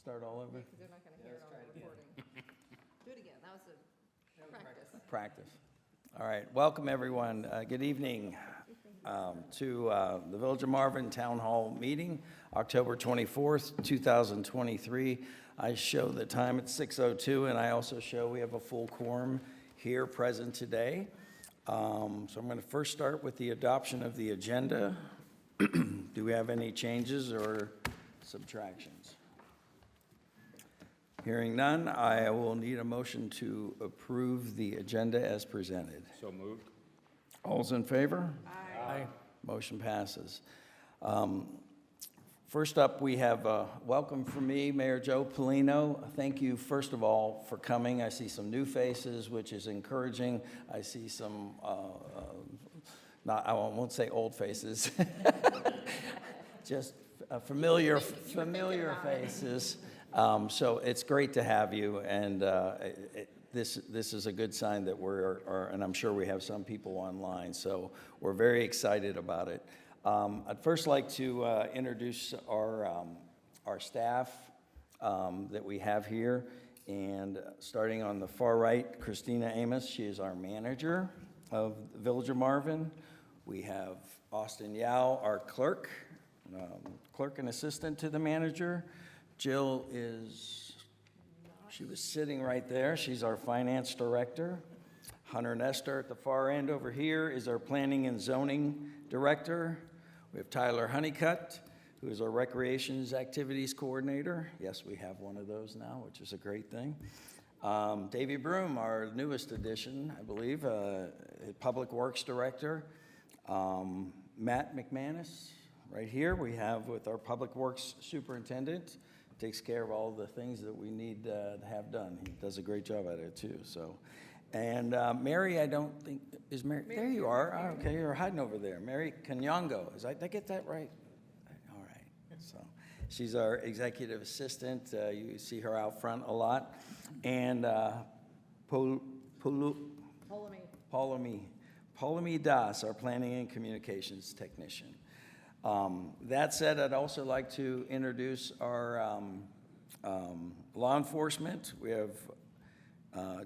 Start all over? Because they're not going to hear it on the recording. Do it again, that was a practice. Practice. All right, welcome everyone. Good evening to the Village of Marvin Town Hall meeting, October 24th, 2023. I show the time at 6:02, and I also show we have a full quorum here present today. So I'm going to first start with the adoption of the agenda. Do we have any changes or subtractions? Hearing none, I will need a motion to approve the agenda as presented. So moved. All's in favor? Aye. Motion passes. First up, we have a welcome from me, Mayor Joe Polino. Thank you, first of all, for coming. I see some new faces, which is encouraging. I see some, I won't say old faces, just familiar faces. So it's great to have you, and this is a good sign that and I'm sure we have some people online, so we're very excited about it. I'd first like to introduce our staff that we have here, and starting on the far right, Christina Amos. She is our manager of the Village of Marvin. We have Austin Yao, our clerk and assistant to the manager. Jill she was sitting right there. She's our finance director. Hunter Nestor at the far end over here is our planning and zoning director. We have Tyler Honeycutt, who is our recreations activities coordinator. Yes, we have one of those now, which is a great thing. Davey Broom, our newest addition, I believe, public works director. Matt McManus, right here, we have with our public works superintendent. Takes care of all the things that we need to have done. He does a great job at it too. So, and Mary, I don't think is Mary. There you are. Oh, okay, you're hiding over there. Mary Kanyongo. Did I get that right? All right. So, she's our executive assistant. You see her out front a lot. And Polumi Das, our planning and communications technician. That said, I'd also like to introduce our law enforcement. We have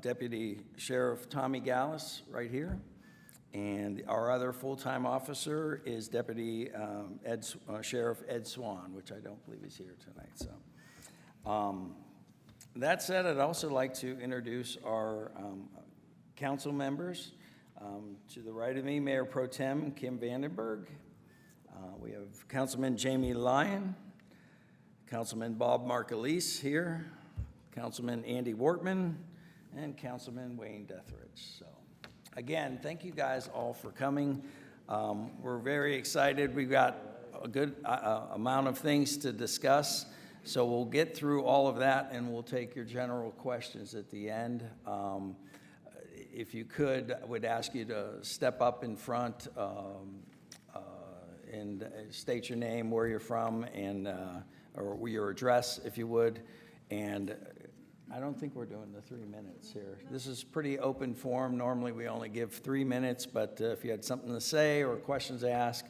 Deputy Sheriff Tommy Gallus right here, and our other full-time officer is Deputy Sheriff Ed Swan, which I don't believe is here tonight. So, that said, I'd also like to introduce our council members. To the right of me, Mayor Pro Tem Kim Vandenberg. We have Councilman Jamie Lyon, Councilman Bob Markleese here, Councilman Andy Wortman, and Councilman Wayne Deathridge. So, again, thank you guys all for coming. We're very excited. We've got a good amount of things to discuss, so we'll get through all of that, and we'll take your general questions at the end. If you could, I would ask you to step up in front and state your name, where you're from, and or your address, if you would. And I don't think we're doing the 3 minutes here. This is pretty open forum. Normally, we only give 3 minutes, but if you had something to say or questions to ask,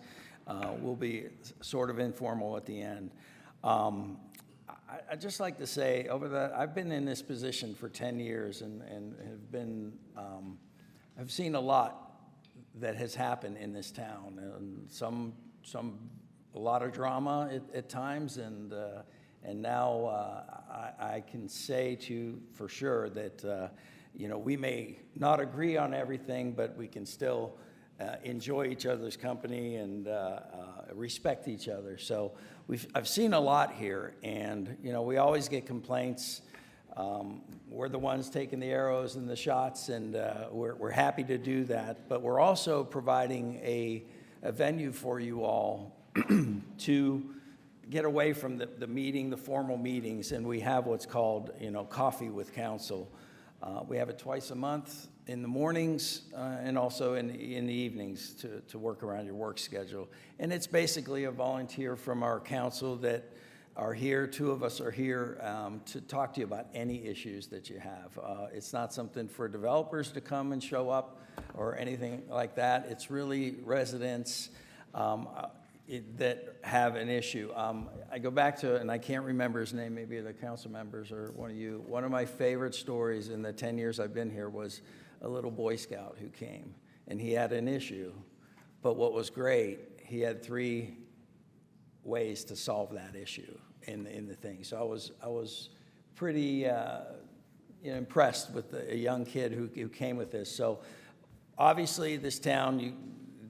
we'll be sort of informal at the end. I'd just like to say, I've been in this position for 10 years and have been, I've seen a lot that has happened in this town, and a lot of drama at times, and now I can say to you for sure that we may not agree on everything, but we can still enjoy each other's company and respect each other. So I've seen a lot here, and we always get complaints. We're the ones taking the arrows and the shots, and we're happy to do that. But we're also providing a venue for you all to get away from the formal meetings, and we have what's called coffee with council. We have it twice a month in the mornings and also in the evenings to work around your work schedule. And it's basically a volunteer from our council that are here. Two of us are here to talk to you about any issues that you have. It's not something for developers to come and show up or anything like that. It's really residents. that have an issue. I go back to, and I can't remember his name, maybe the council members or one of you. One of my favorite stories in the 10 years I've been here was a little Boy Scout who came, and he had an issue. But what was great, he had 3 ways to solve that issue in the thing. So I was pretty impressed with a young kid who came with this. So obviously, this town,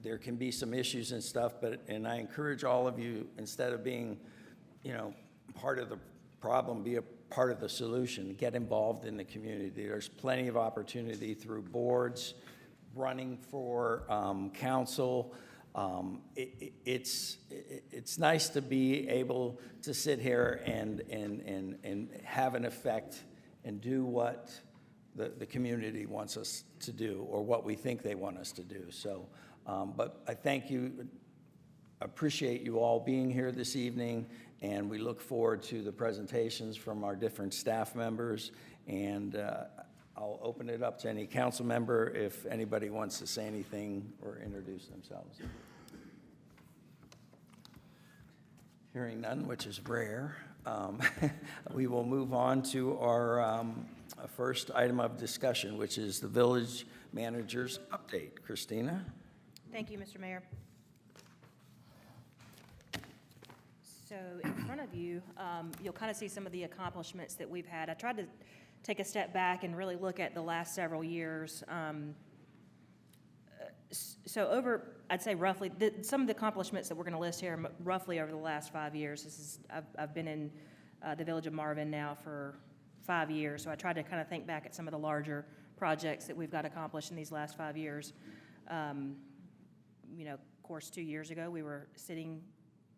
there can be some issues and stuff, and I encourage all of you, instead of being, part of the problem, be a part of the solution. Get involved in the community. There's plenty of opportunity through boards, running for council. It's nice to be able to sit here and have an effect and do what the community wants us to do, or what we think they want us to do. So, but I thank you, appreciate you all being here this evening, and we look forward to the presentations from our different staff members. And I'll open it up to any council member if anybody wants to say anything or introduce themselves. Hearing none, which is rare, we will move on to our first item of discussion, which is the village manager's update. Christina? Thank you, Mr. Mayor. So in front of you, you'll kind of see some of the accomplishments that we've had. I tried to take a step back and really look at the last several years. So over, I'd say roughly, some of the accomplishments that we're going to list here, roughly over the last 5 years. I've been in the village of Marvin now for 5 years, so I tried to kind of think back at some of the larger projects that we've got accomplished in these last 5 years. Of course, 2 years ago, we were sitting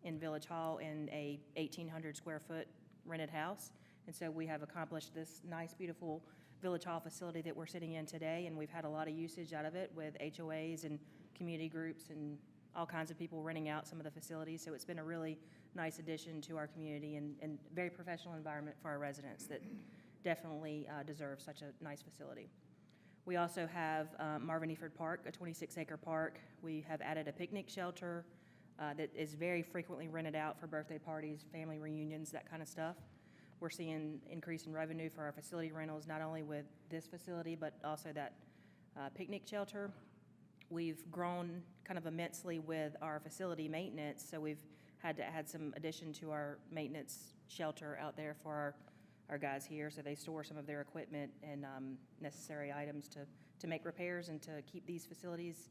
in Village Hall in a 1,800 square foot rented house, and so we have accomplished this nice, beautiful Village Hall facility that we're sitting in today, and we've had a lot of usage out of it with HOAs and community groups and all kinds of people renting out some of the facilities. So it's been a really nice addition to our community and very professional environment for our residents that definitely deserve such a nice facility. We also have Marvin Eford Park, a 26-acre park. We have added a picnic shelter that is very frequently rented out for birthday parties, family reunions, that kind of stuff. We're seeing increase in revenue for our facility rentals, not only with this facility, but also that picnic shelter. We've grown kind of immensely with our facility maintenance, so we've had to add some addition to our maintenance shelter out there for our guys here, so they store some of their equipment and necessary items to make repairs and to keep these facilities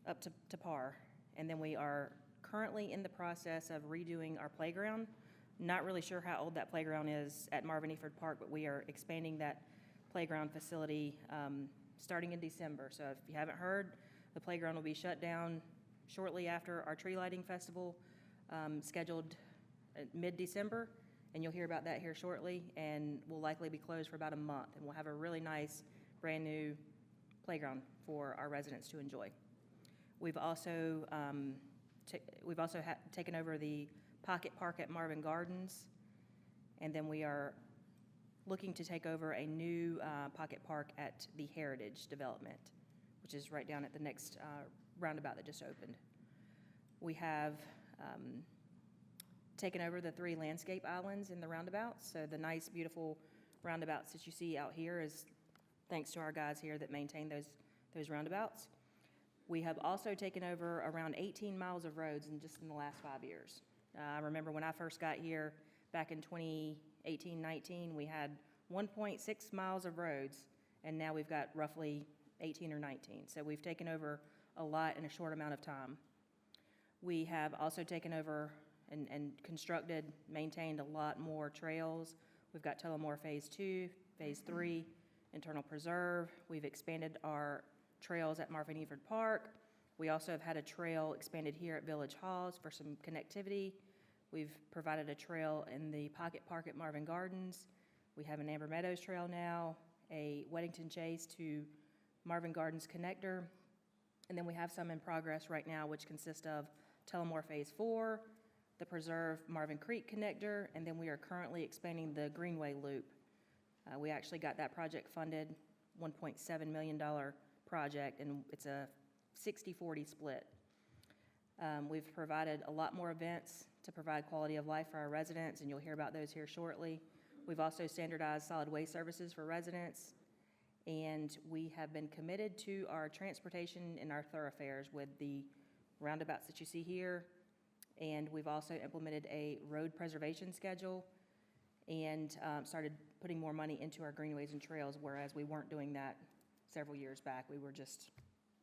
up to par. And then we are currently in the process of redoing our playground. Not really sure how old that playground is at Marvin Eford Park, but we are expanding that playground facility starting in December. So if you haven't heard, the playground will be shut down shortly after our tree lighting festival, scheduled mid-December, and you'll hear about that here shortly, and will likely be closed for about a month, and we'll have a really nice, brand-new playground for our residents to enjoy. We've also taken over the Pocket Park at Marvin Gardens, and then we are looking to take over a new Pocket Park at the Heritage Development, which is right down at the next roundabout that just opened. We have taken over the 3 landscape islands in the roundabouts, so the nice, beautiful roundabouts that you see out here is thanks to our guys here that maintain those roundabouts. We have also taken over around 18 miles of roads in the last 5 years. I remember when I first got here back in 2018-19, we had 1.6 miles of roads, and now we've got roughly 18 or 19. So we've taken over a lot in a short amount of time. We have also taken over and constructed, maintained a lot more trails. We've got Tullamore Phase 2, Phase 3, Internal Preserve. We've expanded our trails at Marvin Eford Park. We also have had a trail expanded here at Village Halls for some connectivity. We've provided a trail in the Pocket Park at Marvin Gardens. We have an Amber Meadows trail now, a Weddington Chase to Marvin Gardens connector, and then we have some in progress right now, which consist of Tullamore Phase 4, the Preserve Marvin Creek connector, and then we are currently expanding the Greenway Loop. We actually got that project funded, $1.7 million project, and it's a 60-40 split. We've provided a lot more events to provide quality of life for our residents, and you'll hear about those here shortly. We've also standardized solid waste services for residents, and we have been committed to our transportation and our thoroughfares with the roundabouts that you see here. And we've also implemented a road preservation schedule and started putting more money into our greenways and trails, whereas we weren't doing that several years back. We were just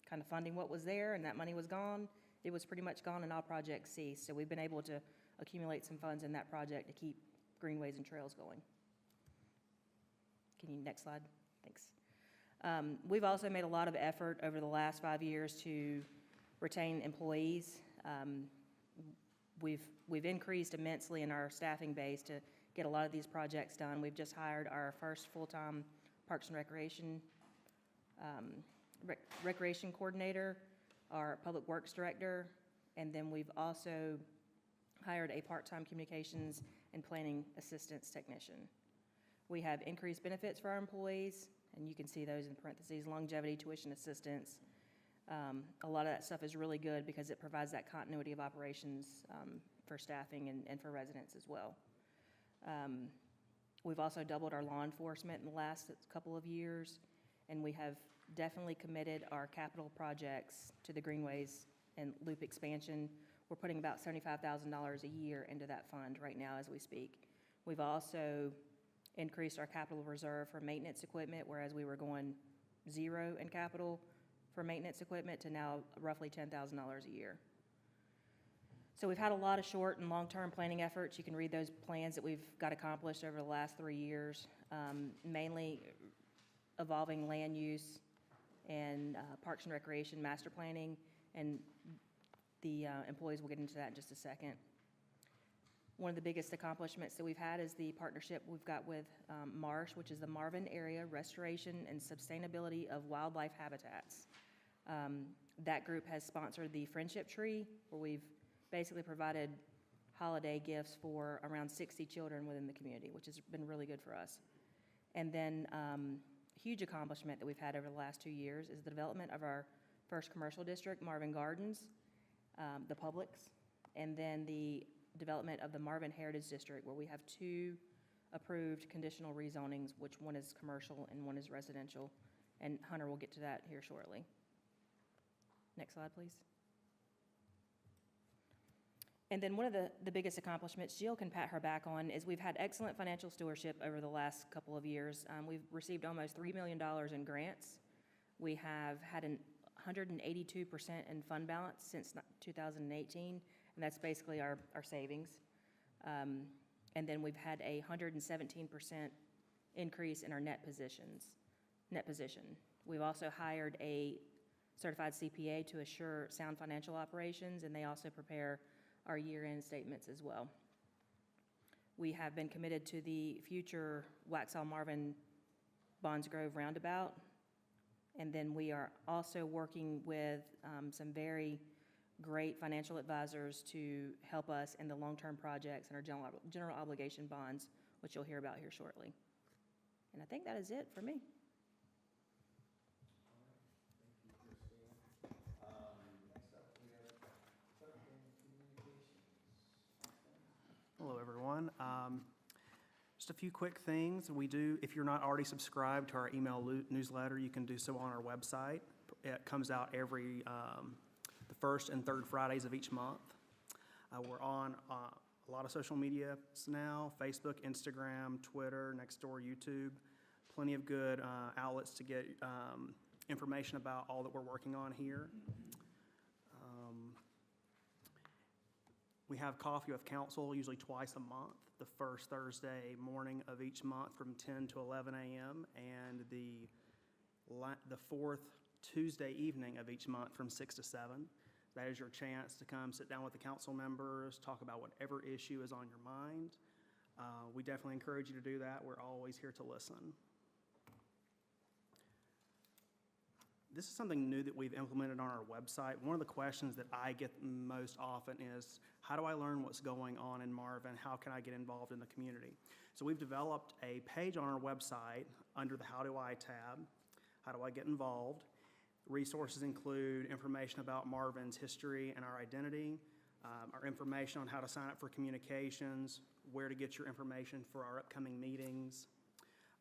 kind of funding what was there, and that money was gone. It was pretty much gone, and all projects ceased. So we've been able to accumulate some funds in that project to keep greenways and trails going. Can you, next slide? Thanks. We've also made a lot of effort over the last 5 years to retain employees. We've increased immensely in our staffing base to get a lot of these projects done. We've just hired our first full-time Parks and Recreation Recreation Coordinator, our Public Works Director, and then we've also hired a part-time Communications and Planning Assistance Technician. We have increased benefits for our employees, and you can see those in parentheses, longevity, tuition assistance. A lot of that stuff is really good because it provides that continuity of operations for staffing and for residents as well. We've also doubled our law enforcement in the last couple of years, and we have definitely committed our capital projects to the Greenways and Loop expansion. We're putting about $75,000 a year into that fund right now as we speak. We've also increased our capital reserve for maintenance equipment, whereas we were going zero in capital for maintenance equipment to now roughly $10,000 a year. So we've had a lot of short and long-term planning efforts. You can read those plans that we've got accomplished over the last 3 years, mainly evolving land use and Parks and Recreation master planning, and the employees will get into that in just a second. One of the biggest accomplishments that we've had is the partnership we've got with MARSH, which is the Marvin Area Restoration and Sustainability of Wildlife Habitats. That group has sponsored the Friendship Tree, where we've basically provided holiday gifts for around 60 children within the community, which has been really good for us. And then huge accomplishment that we've had over the last 2 years is the development of our first commercial district, Marvin Gardens, the Publix, and then the development of the Marvin Heritage District, where we have 2 approved conditional rezonings, which one is commercial and one is residential. And Hunter will get to that here shortly. Next slide, please. And then one of the biggest accomplishments Jill can pat her back on is we've had excellent financial stewardship over the last couple of years. We've received almost $3 million in grants. We have had an 182% in fund balance since 2018, and that's basically our savings. And then we've had a 117% increase in our net position. We've also hired a certified CPA to assure sound financial operations, and they also prepare our year-end statements as well. We have been committed to the future Waxhaw Marvin Bonds Grove roundabout, and then we are also working with some very great financial advisors to help us in the long-term projects and our general obligation bonds, which you'll hear about here shortly. And I think that is it for me. Hello, everyone. Just a few quick things. We do, if you're not already subscribed to our email newsletter, you can do so on our website. It comes out every the first and third Fridays of each month. We're on a lot of social media now: Facebook, Instagram, Twitter, Nextdoor, YouTube. Plenty of good outlets to get information about all that we're working on here. We have coffee with council usually twice a month, the first Thursday morning of each month from 10 to 11 a.m. and the fourth Tuesday evening of each month from 6 to 7. That is your chance to come sit down with the council members, talk about whatever issue is on your mind. We definitely encourage you to do that. We're always here to listen. This is something new that we've implemented on our website. One of the questions that I get most often is, how do I learn what's going on in Marvin? How can I get involved in the community? So we've developed a page on our website under the How Do I tab, How Do I Get Involved? Resources include information about Marvin's history and our identity, our information on how to sign up for communications, where to get your information for our upcoming meetings,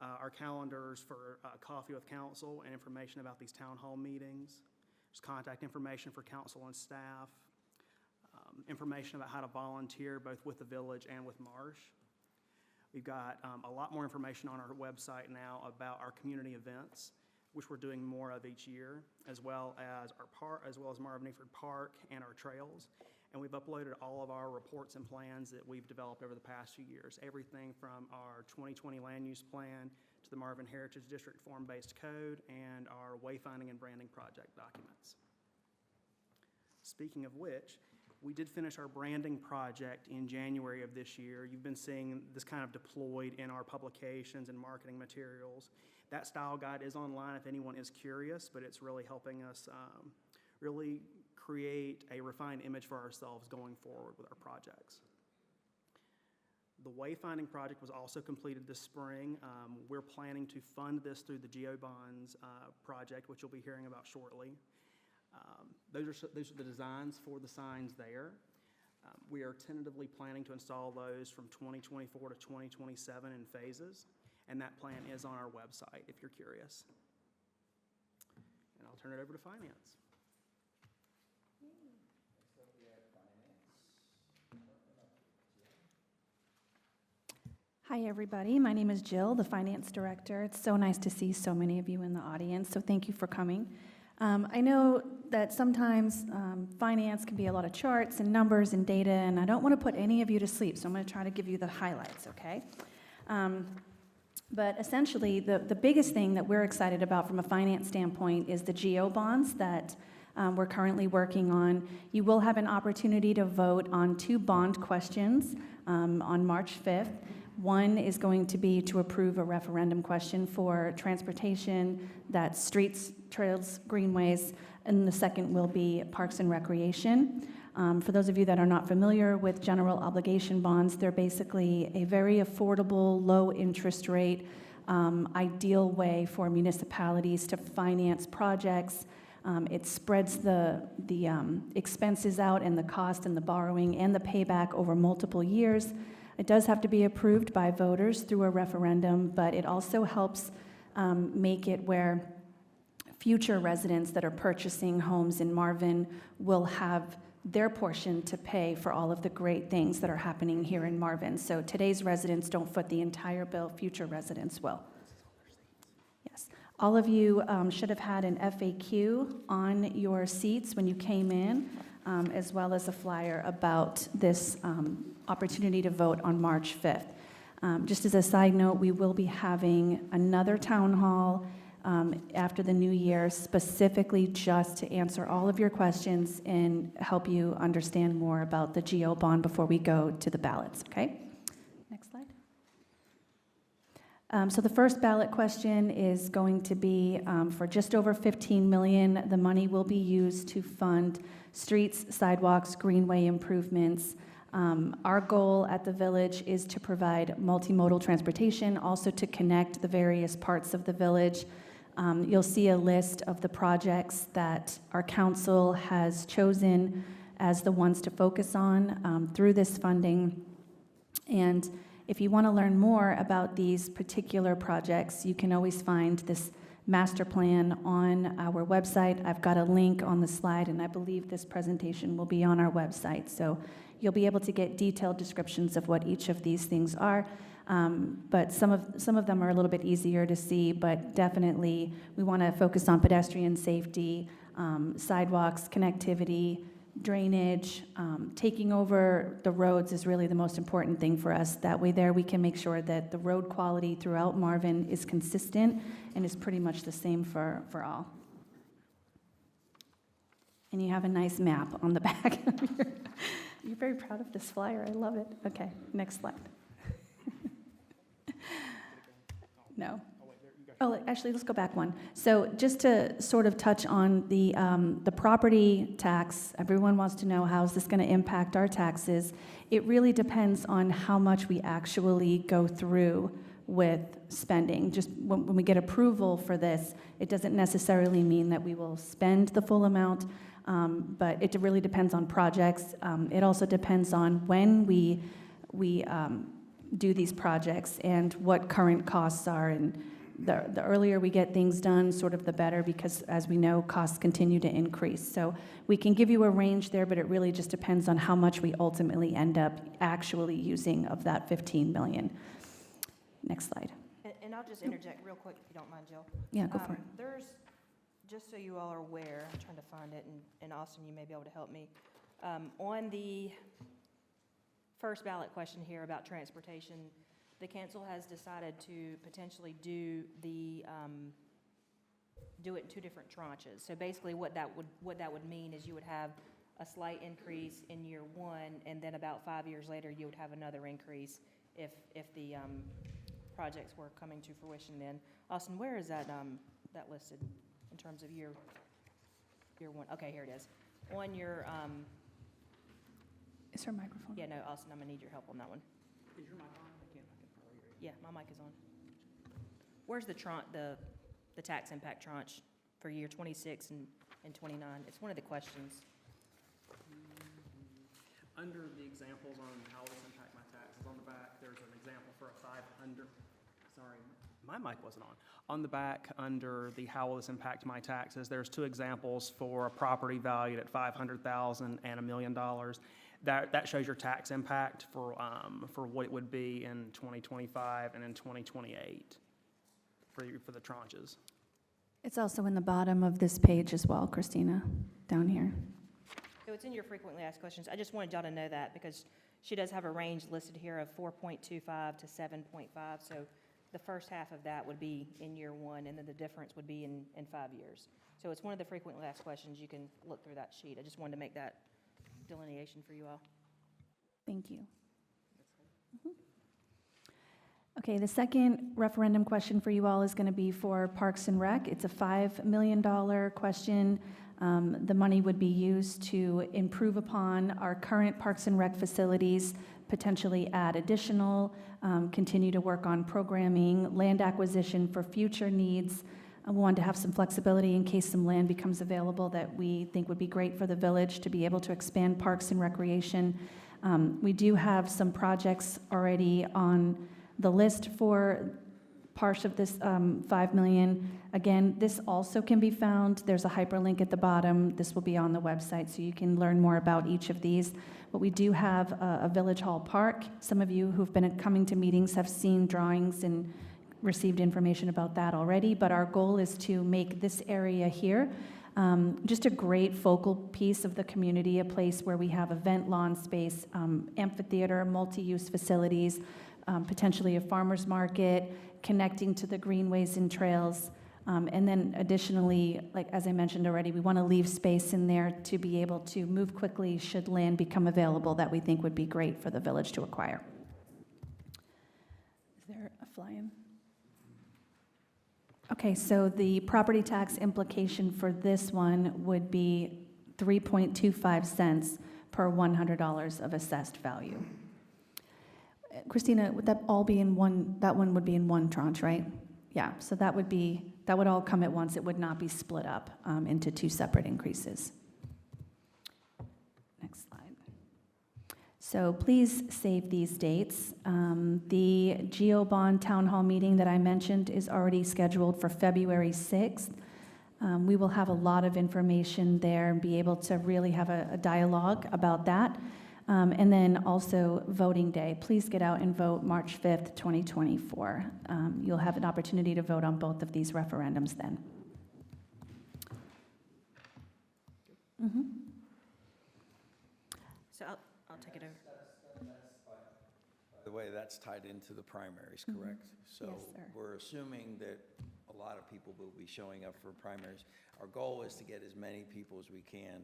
our calendars for coffee with council and information about these town hall meetings. There's contact information for council and staff, information about how to volunteer both with the village and with Marsh. We've got a lot more information on our website now about our community events, which we're doing more of each year, as well as Marvin Eford Park and our trails. And we've uploaded all of our reports and plans that we've developed over the past few years, everything from our 2020 land use plan to the Marvin Heritage District form-based code and our wayfinding and branding project documents. Speaking of which, we did finish our branding project in January of this year. You've been seeing this kind of deployed in our publications and marketing materials. That style guide is online if anyone is curious, but it's really helping us really create a refined image for ourselves going forward with our projects. The wayfinding project was also completed this spring. We're planning to fund this through the GeoBonds project, which you'll be hearing about shortly. Those are the designs for the signs there. We are tentatively planning to install those from 2024 to 2027 in phases, and that plan is on our website if you're curious. And I'll turn it over to finance. Hi, everybody. My name is Jill, the Finance Director. It's so nice to see so many of you in the audience, so thank you for coming. I know that sometimes finance can be a lot of charts and numbers and data, and I don't want to put any of you to sleep, so I'm going to try to give you the highlights, okay? But essentially, the biggest thing that we're excited about from a finance standpoint is the GeoBonds that we're currently working on. You will have an opportunity to vote on 2 bond questions on March 5th. One is going to be to approve a referendum question for transportation, that's streets, trails, greenways, and the second will be parks and recreation. For those of you that are not familiar with general obligation bonds, they're basically a very affordable, low interest rate, ideal way for municipalities to finance projects. It spreads the expenses out and the cost and the borrowing and the payback over multiple years. It does have to be approved by voters through a referendum, but it also helps make it where future residents that are purchasing homes in Marvin will have their portion to pay for all of the great things that are happening here in Marvin. So today's residents don't foot the entire bill, future residents will. Yes. All of you should have had an FAQ on your seats when you came in, as well as a flyer about this opportunity to vote on March 5th. Just as a side note, we will be having another town hall after the new year, specifically just to answer all of your questions and help you understand more about the GeoBond before we go to the ballots, okay? Next slide. So the first ballot question is going to be for just over $15 million. The money will be used to fund streets, sidewalks, greenway improvements. Our goal at the village is to provide multimodal transportation, also to connect the various parts of the village. You'll see a list of the projects that our council has chosen as the ones to focus on through this funding. And if you want to learn more about these particular projects, you can always find this master plan on our website. I've got a link on the slide, and I believe this presentation will be on our website. So you'll be able to get detailed descriptions of what each of these things are. But some of them are a little bit easier to see, but definitely we want to focus on pedestrian safety, sidewalks, connectivity, drainage. Taking over the roads is really the most important thing for us. That way there we can make sure that the road quality throughout Marvin is consistent and is pretty much the same for all. And you have a nice map on the back. You're very proud of this flyer. I love it. Okay, next slide. No. Oh, actually, let's go back one. So just to sort of touch on the property tax, everyone wants to know how is this going to impact our taxes. It really depends on how much we actually go through with spending. Just when we get approval for this, it doesn't necessarily mean that we will spend the full amount, but it really depends on projects. It also depends on when we do these projects and what current costs are. And the earlier we get things done, sort of the better, because as we know, costs continue to increase. So we can give you a range there, but it really just depends on how much we ultimately end up actually using of that 15 million. Next slide. And I'll just interject real quick, if you don't mind, Jill. Yeah, go for it. There's, just so you all are aware, I'm trying to find it, and Austin, you may be able to help me. On the first ballot question here about transportation, the council has decided to potentially do it in 2 different tranches. So basically what that would mean is you would have a slight increase in year 1, and then about 5 years later, you would have another increase if the projects were coming to fruition then. Austin, where is that listed in terms of year 1? Okay, here it is. On your, Is her microphone? yeah, no, Austin, I'm gonna need your help on that one. Is your mic on? I can't hardly hear you. Yeah, my mic is on. Where's the tax impact tranche for year 26 and 29? It's one of the questions. Under the examples on how this impact my taxes, on the back, there's an example for a 500, sorry, my mic wasn't on. On the back, under the how will this impact my taxes, there's 2 examples for a property valued at $500,000 and $1 million. That shows your tax impact for what it would be in 2025 and in 2028 for the tranches. It's also in the bottom of this page as well, Christina, down here. So it's in your frequently asked questions. I just wanted y'all to know that because she does have a range listed here of 4.25 to 7.5. So the first half of that would be in year 1, and then the difference would be in 5 years. So it's one of the frequently asked questions. You can look through that sheet. I just wanted to make that delineation for you all. Thank you. Okay, the second referendum question for you all is going to be for Parks and Rec. It's a $5 million question. The money would be used to improve upon our current Parks and Rec facilities, potentially add additional, continue to work on programming, land acquisition for future needs. We want to have some flexibility in case some land becomes available that we think would be great for the village to be able to expand parks and recreation. We do have some projects already on the list for part of this $5 million. Again, this also can be found. There's a hyperlink at the bottom. This will be on the website, so you can learn more about each of these. But we do have a Village Hall Park. Some of you who've been coming to meetings have seen drawings and received information about that already, but our goal is to make this area here just a great focal piece of the community, a place where we have event lawn space, amphitheater, multi-use facilities, potentially a farmer's market, connecting to the greenways and trails. And then additionally, like as I mentioned already, we want to leave space in there to be able to move quickly should land become available that we think would be great for the village to acquire. Is there a fly-in? Okay, so the property tax implication for this one would be 3.25 cents per $100 of assessed value. Christina, would that all be in one, that one would be in one tranche, right? Yeah, so that would all come at once. It would not be split up into 2 separate increases. Next slide. So please save these dates. The GeoBond Town Hall meeting that I mentioned is already scheduled for February 6th. We will have a lot of information there and be able to really have a dialogue about that. And then also voting day. Please get out and vote March 5th, 2024. You'll have an opportunity to vote on both of these referendums then. Mm-hmm. So I'll take it over. By the way, that's tied into the primaries, correct? So Yes, sir. we're assuming that a lot of people will be showing up for primaries. Our goal is to get as many people as we can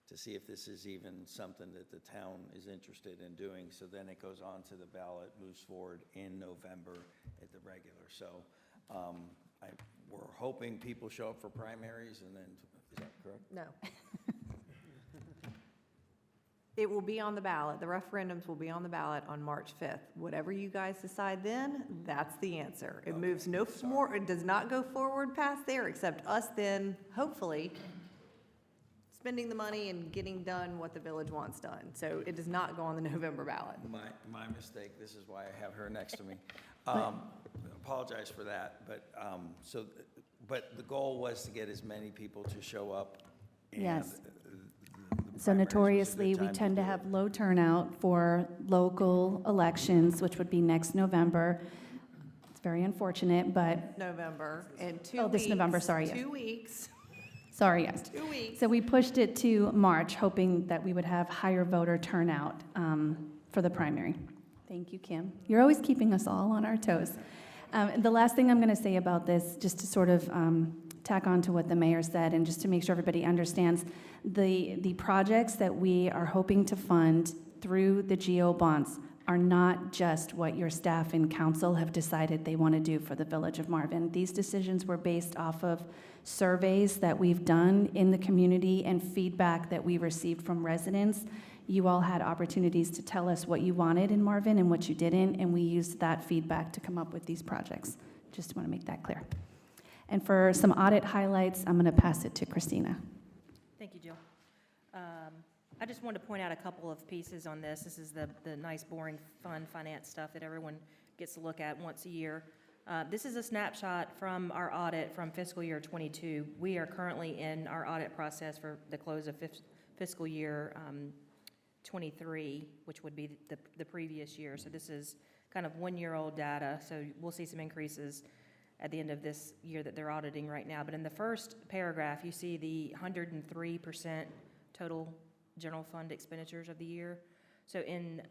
to see if this is even something that the town is interested in doing. So then it goes on to the ballot, moves forward in November at the regular. So we're hoping people show up for primaries and then, is that correct? No. It will be on the ballot. The referendums will be on the ballot on March 5th. Whatever you guys decide then, that's the answer. It moves no more, it does not go forward past there, except us then, hopefully, spending the money and getting done what the village wants done. So it does not go on the November ballot. My mistake, this is why I have her next to me. Apologize for that, but the goal was to get as many people to show up. And Yes. the So primaries was a good notoriously, we time tend to do it. have low turnout for local elections, which would be next November. It's very unfortunate, but, November, and 2 Oh, weeks. this November, sorry, yes. 2 weeks, sorry, yes. 2 weeks. So we pushed it to March, hoping that we would have higher voter turnout for the primary. Thank you, Kim. You're always keeping us all on our toes. The last thing I'm going to say about this, just to sort of tack on to what the mayor said, and just to make sure everybody understands, the projects that we are hoping to fund through the GO bonds are not just what your staff and council have decided they want to do for the Village of Marvin. These decisions were based off of surveys that we've done in the community and feedback that we received from residents. You all had opportunities to tell us what you wanted in Marvin and what you didn't, and we used that feedback to come up with these projects. Just want to make that clear. And for some audit highlights, I'm going to pass it to Christina. Thank you, Jill. I just wanted to point out a couple of pieces on this. This is the nice, boring, fun finance stuff that everyone gets to look at once a year. This is a snapshot from our audit from fiscal year '22. We are currently in our audit process for the close of fiscal year '23, which would be the previous year. So this is kind of one-year-old data, so we'll see some increases at the end of this year that they're auditing right now. But in the first paragraph, you see the 103% total general fund expenditures of the year. So in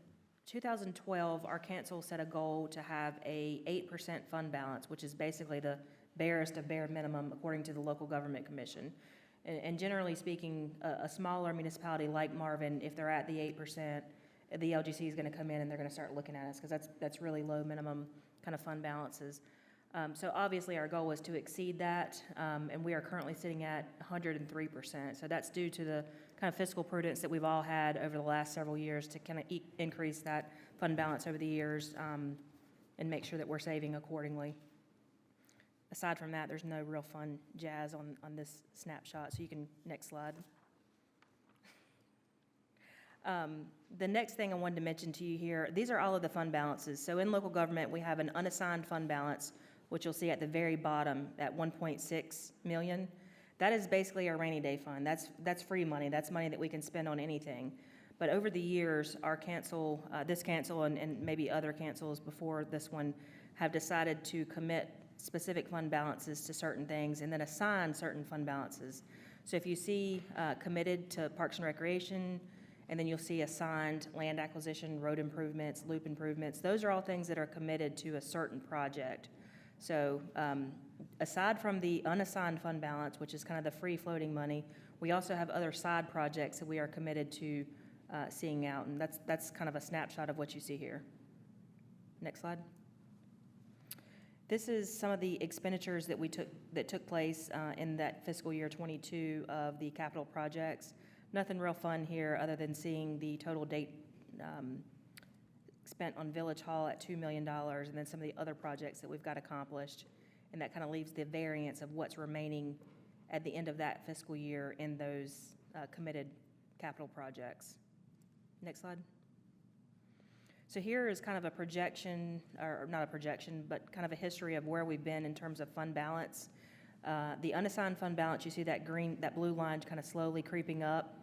2012, our council set a goal to have a 8% fund balance, which is basically the barest of bare minimum according to the Local Government Commission. And generally speaking, a smaller municipality like Marvin, if they're at the 8%, the LGC is going to come in and they're going to start looking at us because that's really low minimum kind of fund balances. So obviously, our goal was to exceed that, and we are currently sitting at 103%. So that's due to the kind of fiscal prudence that we've all had over the last several years to kind of increase that fund balance over the years and make sure that we're saving accordingly. Aside from that, there's no real fun jazz on this snapshot, so you can, next slide. The next thing I wanted to mention to you here, these are all of the fund balances. So in local government, we have an unassigned fund balance, which you'll see at the very bottom at 1.6 million. That is basically our rainy day fund. That's free money. That's money that we can spend on anything. But over the years, our council, this council and maybe other councils before this one, have decided to commit specific fund balances to certain things and then assign certain fund balances. So if you see committed to Parks and Recreation, and then you'll see assigned land acquisition, road improvements, loop improvements, those are all things that are committed to a certain project. So aside from the unassigned fund balance, which is kind of the free floating money, we also have other side projects that we are committed to seeing out, and that's kind of a snapshot of what you see here. Next slide. This is some of the expenditures that took place in that fiscal year '22 of the capital projects. Nothing real fun here other than seeing the total date spent on Village Hall at $2 million and then some of the other projects that we've got accomplished. And that kind of leaves the variance of what's remaining at the end of that fiscal year in those committed capital projects. Next slide. So here is kind of a projection, or not a projection, but kind of a history of where we've been in terms of fund balance. The unassigned fund balance, you see that blue line kind of slowly creeping up.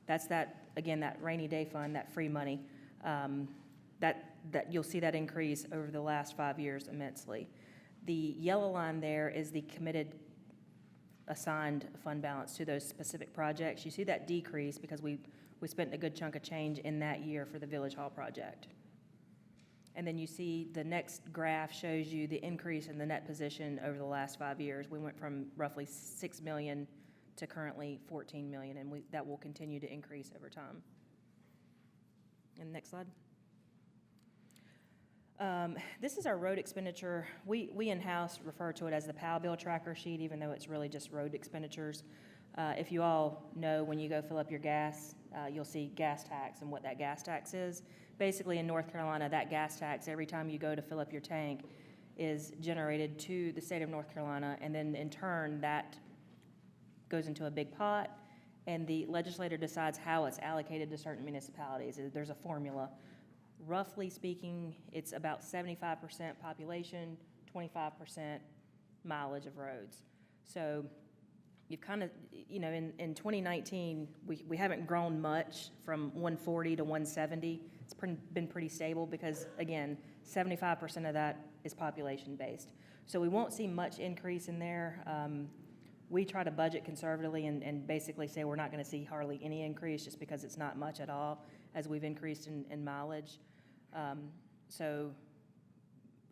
That's again, that rainy day fund, that free money. That you'll see that increase over the last 5 years immensely. The yellow line there is the committed assigned fund balance to those specific projects. You see that decrease because we spent a good chunk of change in that year for the Village Hall project. And then you see the next graph shows you the increase in the net position over the last 5 years. We went from roughly 6 million to currently 14 million, and that will continue to increase over time. And next slide. This is our road expenditure. We in-house refer to it as the POW bill tracker sheet, even though it's really just road expenditures. If you all know, when you go fill up your gas, you'll see gas tax and what that gas tax is. Basically, in North Carolina, that gas tax, every time you go to fill up your tank, is generated to the state of North Carolina, and then in turn, that goes into a big pot, and the legislator decides how it's allocated to certain municipalities. There's a formula. Roughly speaking, it's about 75% population, 25% mileage of roads. So you've kind of, in 2019, we haven't grown much from 140 to 170. It's been pretty stable because, again, 75% of that is population-based. So we won't see much increase in there. We try to budget conservatively and basically say we're not going to see hardly any increase just because it's not much at all as we've increased in mileage. So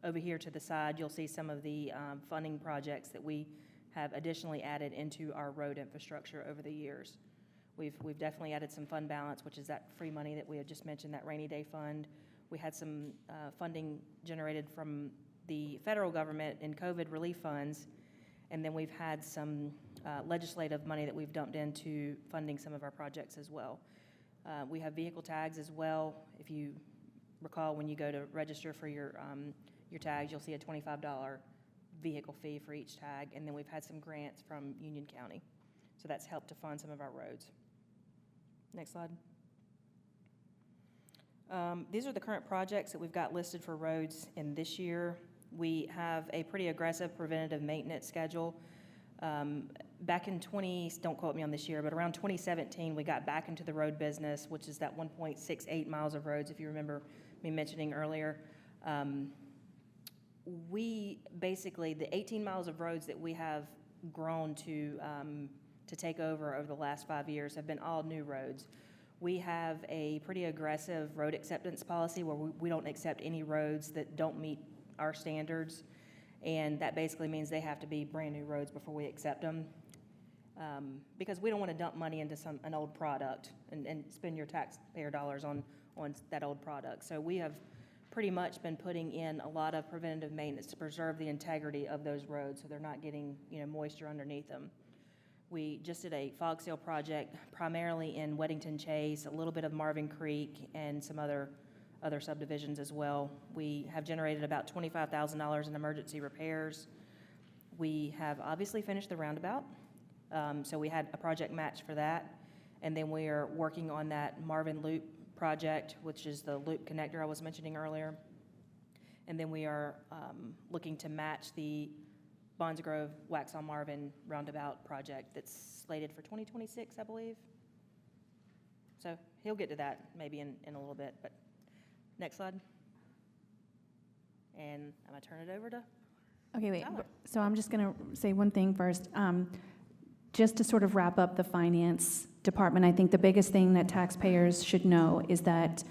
over here to the side, you'll see some of the funding projects that we have additionally added into our road infrastructure over the years. We've definitely added some fund balance, which is that free money that we had just mentioned, that rainy day fund. We had some funding generated from the federal government in COVID relief funds, and then we've had some legislative money that we've dumped into funding some of our projects as well. We have vehicle tags as well. If you recall, when you go to register for your tags, you'll see a $25 vehicle fee for each tag, and then we've had some grants from Union County. So that's helped to fund some of our roads. Next slide. These are the current projects that we've got listed for roads in this year. We have a pretty aggressive preventative maintenance schedule. Back in don't quote me on this year, but around 2017, we got back into the road business, which is that 1.68 miles of roads, if you remember me mentioning earlier. We basically, the 18 miles of roads that we have grown to take over the last 5 years have been all new roads. We have a pretty aggressive road acceptance policy where we don't accept any roads that don't meet our standards, and that basically means they have to be brand new roads before we accept them, because we don't want to dump money into an old product and spend your taxpayer dollars on that old product. So we have pretty much been putting in a lot of preventative maintenance to preserve the integrity of those roads so they're not getting moisture underneath them. We just did a fog seal project primarily in Weddington Chase, a little bit of Marvin Creek, and some other subdivisions as well. We have generated about $25,000 in emergency repairs. We have obviously finished the roundabout, so we had a project match for that. And then we are working on that Marvin Loop project, which is the loop connector I was mentioning earlier. And then we are looking to match the Bonds Grove Waxhaw Marvin roundabout project that's slated for 2026, I believe. So he'll get to that maybe in a little bit, but next slide. And I'm gonna turn it over to Okay, wait. Tyler. So I'm just going to say one thing first. Just to sort of wrap up the finance department, I think the biggest thing that taxpayers should know is that,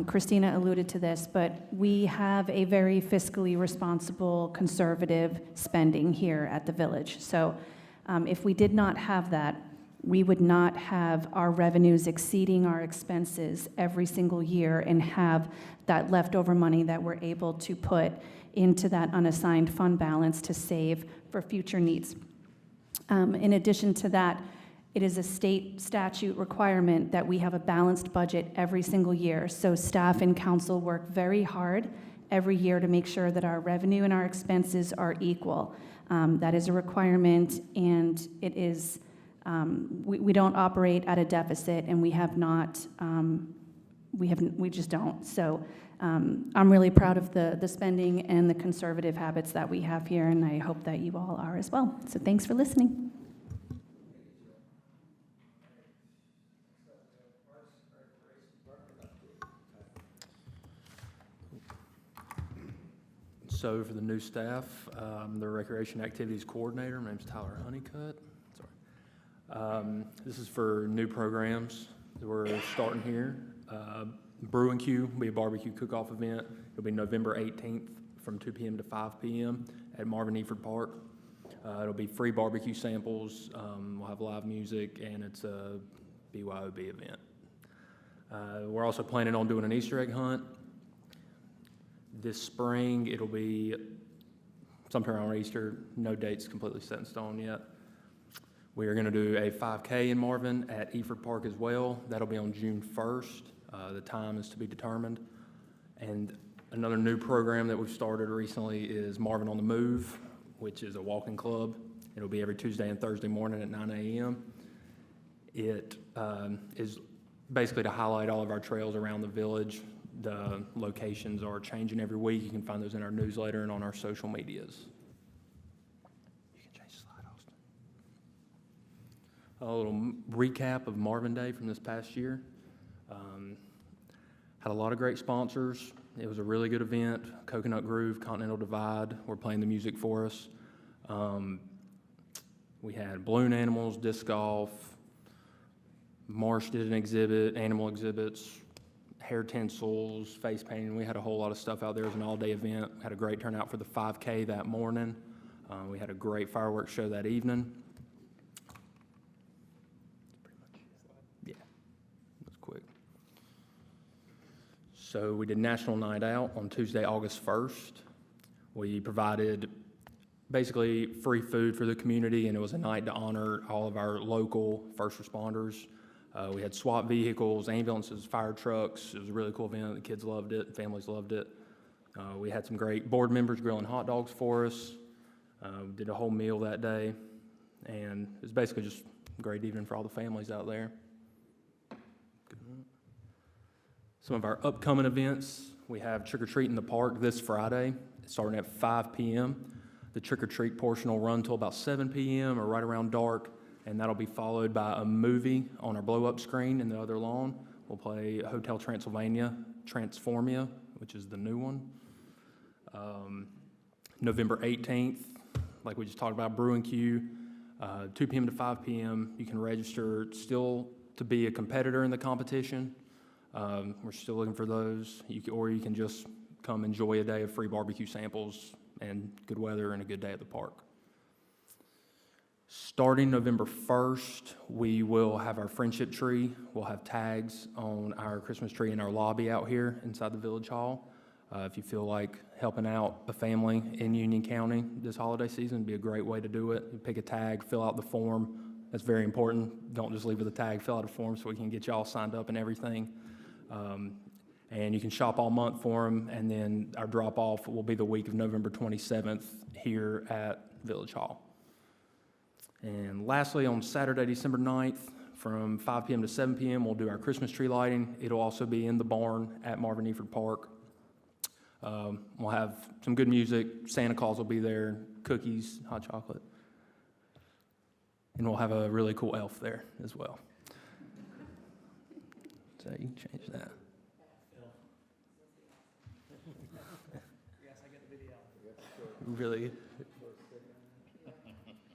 Christina alluded to this, but we have a very fiscally responsible, conservative spending here at the village. So if we did not have that, we would not have our revenues exceeding our expenses every single year and have that leftover money that we're able to put into that unassigned fund balance to save for future needs. In addition to that, it is a state statute requirement that we have a balanced budget every single year. So staff and council work very hard every year to make sure that our revenue and our expenses are equal. That is a requirement, and it is, we don't operate at a deficit, and we have not, we just don't. So I'm really proud of the spending and the conservative habits that we have here, and I hope that you all are as well. So thanks for listening. So for the new staff, the Recreation Activities Coordinator, my name's Tyler Honeycutt. Sorry. This is for new programs that we're starting here. Brew and Q will be a barbecue cook-off event. It'll be November 18th from 2 p.m. to 5 p.m. at Marvin Eford Park. It'll be free barbecue samples. We'll have live music, and it's a BYOB event. We're also planning on doing an Easter egg hunt. This spring, it'll be sometime around Easter. No dates completely set in stone yet. We are going to do a 5K in Marvin at Eford Park as well. That'll be on June 1st. The time is to be determined. And another new program that we've started recently is Marvin on the Move, which is a walking club. It'll be every Tuesday and Thursday morning at 9 a.m. It is basically to highlight all of our trails around the village. The locations are changing every week. You can find those in our newsletter and on our social medias. You can change the slide, Austin. A little recap of Marvin Day from this past year. Had a lot of great sponsors. It was a really good event. Coconut Grove, Continental Divide were playing the music for us. We had balloon animals, disc golf. Marsh did an exhibit, animal exhibits, hair tinsels, face painting. We had a whole lot of stuff out there. It was an all-day event. Had a great turnout for the 5K that morning. We had a great fireworks show that evening. Yeah, that's quick. So we did National Night Out on Tuesday, August 1st. We provided basically free food for the community, and it was a night to honor all of our local first responders. We had SWAT vehicles, ambulances, fire trucks. It was a really cool event. The kids loved it. Families loved it. We had some great board members grilling hot dogs for us. We did a whole meal that day. And it was basically just a great evening for all the families out there. Some of our upcoming events, we have Trick or Treat in the Park this Friday, starting at 5 p.m. The Trick or Treat portion will run till about 7 p.m. or right around dark, and that'll be followed by a movie on our blow-up screen in the other lawn. We'll play Hotel Transylvania, Transformia, which is the new one. November 18th, like we just talked about, Brew and Q, 2 p.m. to 5 p.m. You can register still to be a competitor in the competition. We're still looking for those, or you can just come enjoy a day of free barbecue samples and good weather and a good day at the park. Starting November 1st, we will have our friendship tree. We'll have tags on our Christmas tree in our lobby out here inside the Village Hall. If you feel like helping out a family in Union County this holiday season, it'd be a great way to do it. You pick a tag, fill out the form. That's very important. Don't just leave with a tag, fill out a form so we can get you all signed up and everything. And you can shop all month for them, and then our drop-off will be the week of November 27th here at Village Hall. And lastly, on Saturday, December 9th, from 5 p.m. to 7 p.m., we'll do our Christmas tree lighting. It'll also be in the barn at Marvin Eford Park. We'll have some good music. Santa Claus will be there, cookies, hot chocolate. And we'll have a really cool elf there as well. So you can change that. Yes, I get the video. Really?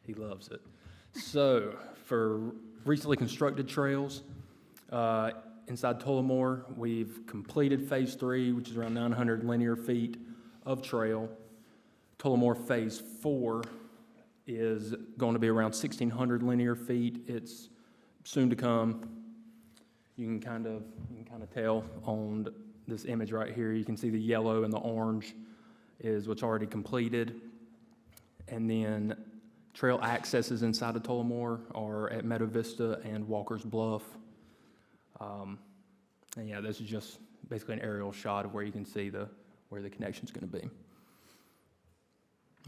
He loves it. So, for recently constructed trails, inside Tullamore, we've completed Phase 3, which is around 900 linear feet of trail. Tullamore Phase 4 is going to be around 1,600 linear feet. It's soon to come. You can kind of tell on this image right here. You can see the yellow and the orange is what's already completed. And then trail accesses inside of Tullamore are at Meadow Vista and Walker's Bluff. And yeah, this is just basically an aerial shot of where you can see where the connection's going to be.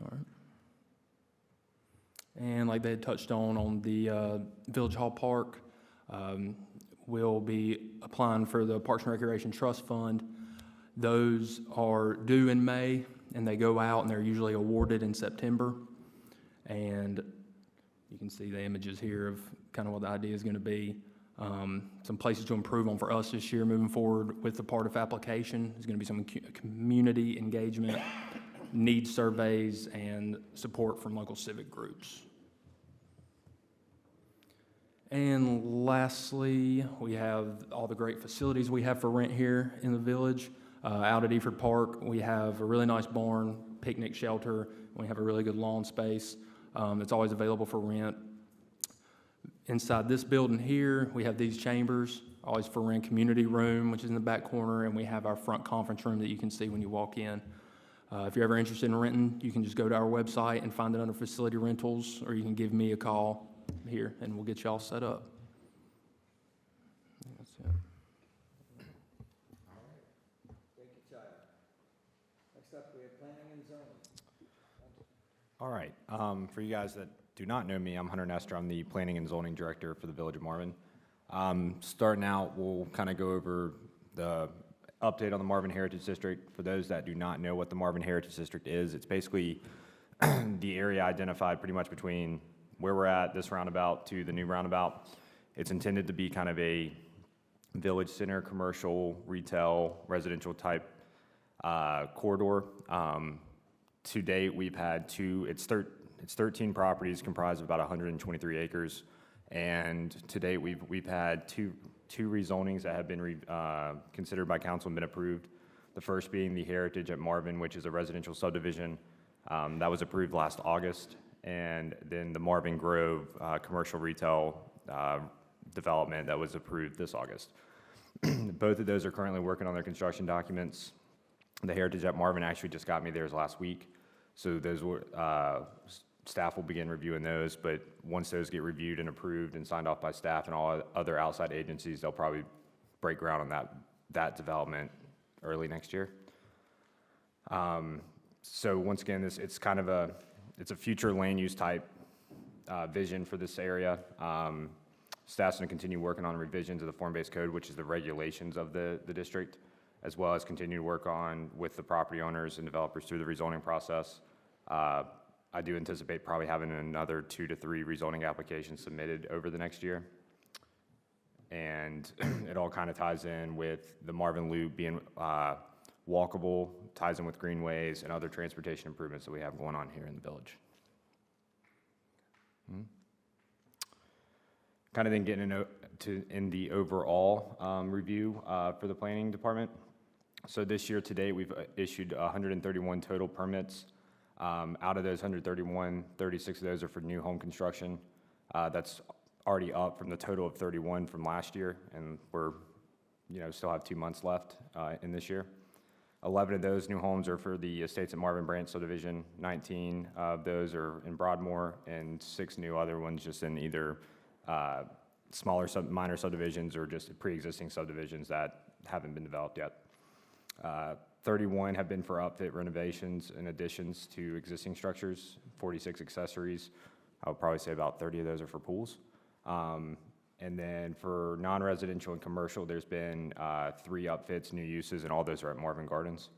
All right. And like they had touched on the Village Hall Park, we'll be applying for the Parks and Recreation Trust Fund. Those are due in May, and they go out, and they're usually awarded in September. And you can see the images here of kind of what the idea is going to be. Some places to improve on for us this year moving forward with the part of application. There's going to be some community engagement, needs surveys, and support from local civic groups. And lastly, we have all the great facilities we have for rent here in the village. Out at Eford Park, we have a really nice barn, picnic shelter. We have a really good lawn space that's always available for rent. Inside this building here, we have these chambers, always for rent, community room, which is in the back corner, and we have our front conference room that you can see when you walk in. If you're ever interested in renting, you can just go to our website and find it under facility rentals, or you can give me a call. here, and we'll get you all set up. That's it. Thank you, Tyler. Next up, we have planning and zoning. All right. For you guys that do not know me, I'm Hunter Nestor. I'm the Planning and Zoning Director for the Village of Marvin. Starting out, we'll kind of go over the update on the Marvin Heritage District. For those that do not know what the Marvin Heritage District is, it's basically the area identified pretty much between where we're at, this roundabout, to the new roundabout. It's intended to be kind of a village center, commercial, retail, residential type corridor. To date, we've had it's 13 properties comprised of about 123 acres. And to date, we've had two rezonings that have been considered by council and been approved. The first being the Heritage at Marvin, which is a residential subdivision that was approved last August. And then the Marvin Grove commercial retail development that was approved this August. Both of those are currently working on their construction documents. The Heritage at Marvin actually just got me theirs last week. So those were, staff will begin reviewing those, but once those get reviewed and approved and signed off by staff and all other outside agencies, they'll probably break ground on that development early next year. So once again, it's kind of a future land use type vision for this area. Staff's going to continue working on revisions of the form-based code, which is the regulations of the district, as well as continue to work on with the property owners and developers through the rezoning process. I do anticipate probably having another 2 to 3 rezoning applications submitted over the next year. And it all kind of ties in with the Marvin Loop being walkable, ties in with greenways and other transportation improvements that we have going on here in the village. Kind of then getting in the overall review for the planning department. So this year to date, we've issued 131 total permits. Out of those 131, 36 of those are for new home construction. That's already up from the total of 31 from last year, and we're, still have 2 months left in this year. 11 of those new homes are for the Estates at Marvin Branch subdivision. 19 of those are in Broadmoor, and 6 new other ones just in either smaller minor subdivisions or just pre-existing subdivisions that haven't been developed yet. 31 have been for upfit renovations and additions to existing structures, 46 accessories. I would probably say about 30 of those are for pools. And then for non-residential and commercial, there's been 3 upfits, new uses, and all those are at Marvin Gardens.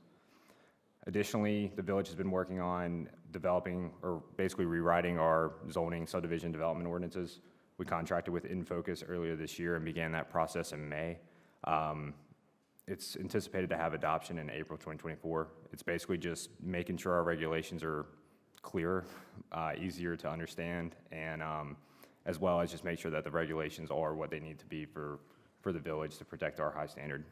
Additionally, the village has been working on developing or basically rewriting our zoning subdivision development ordinances. We contracted with InFocus earlier this year and began that process in May. It's anticipated to have adoption in April 2024. It's basically just making sure our regulations are clearer, easier to understand, and as well as just make sure that the regulations are what they need to be for the village to protect our high standard.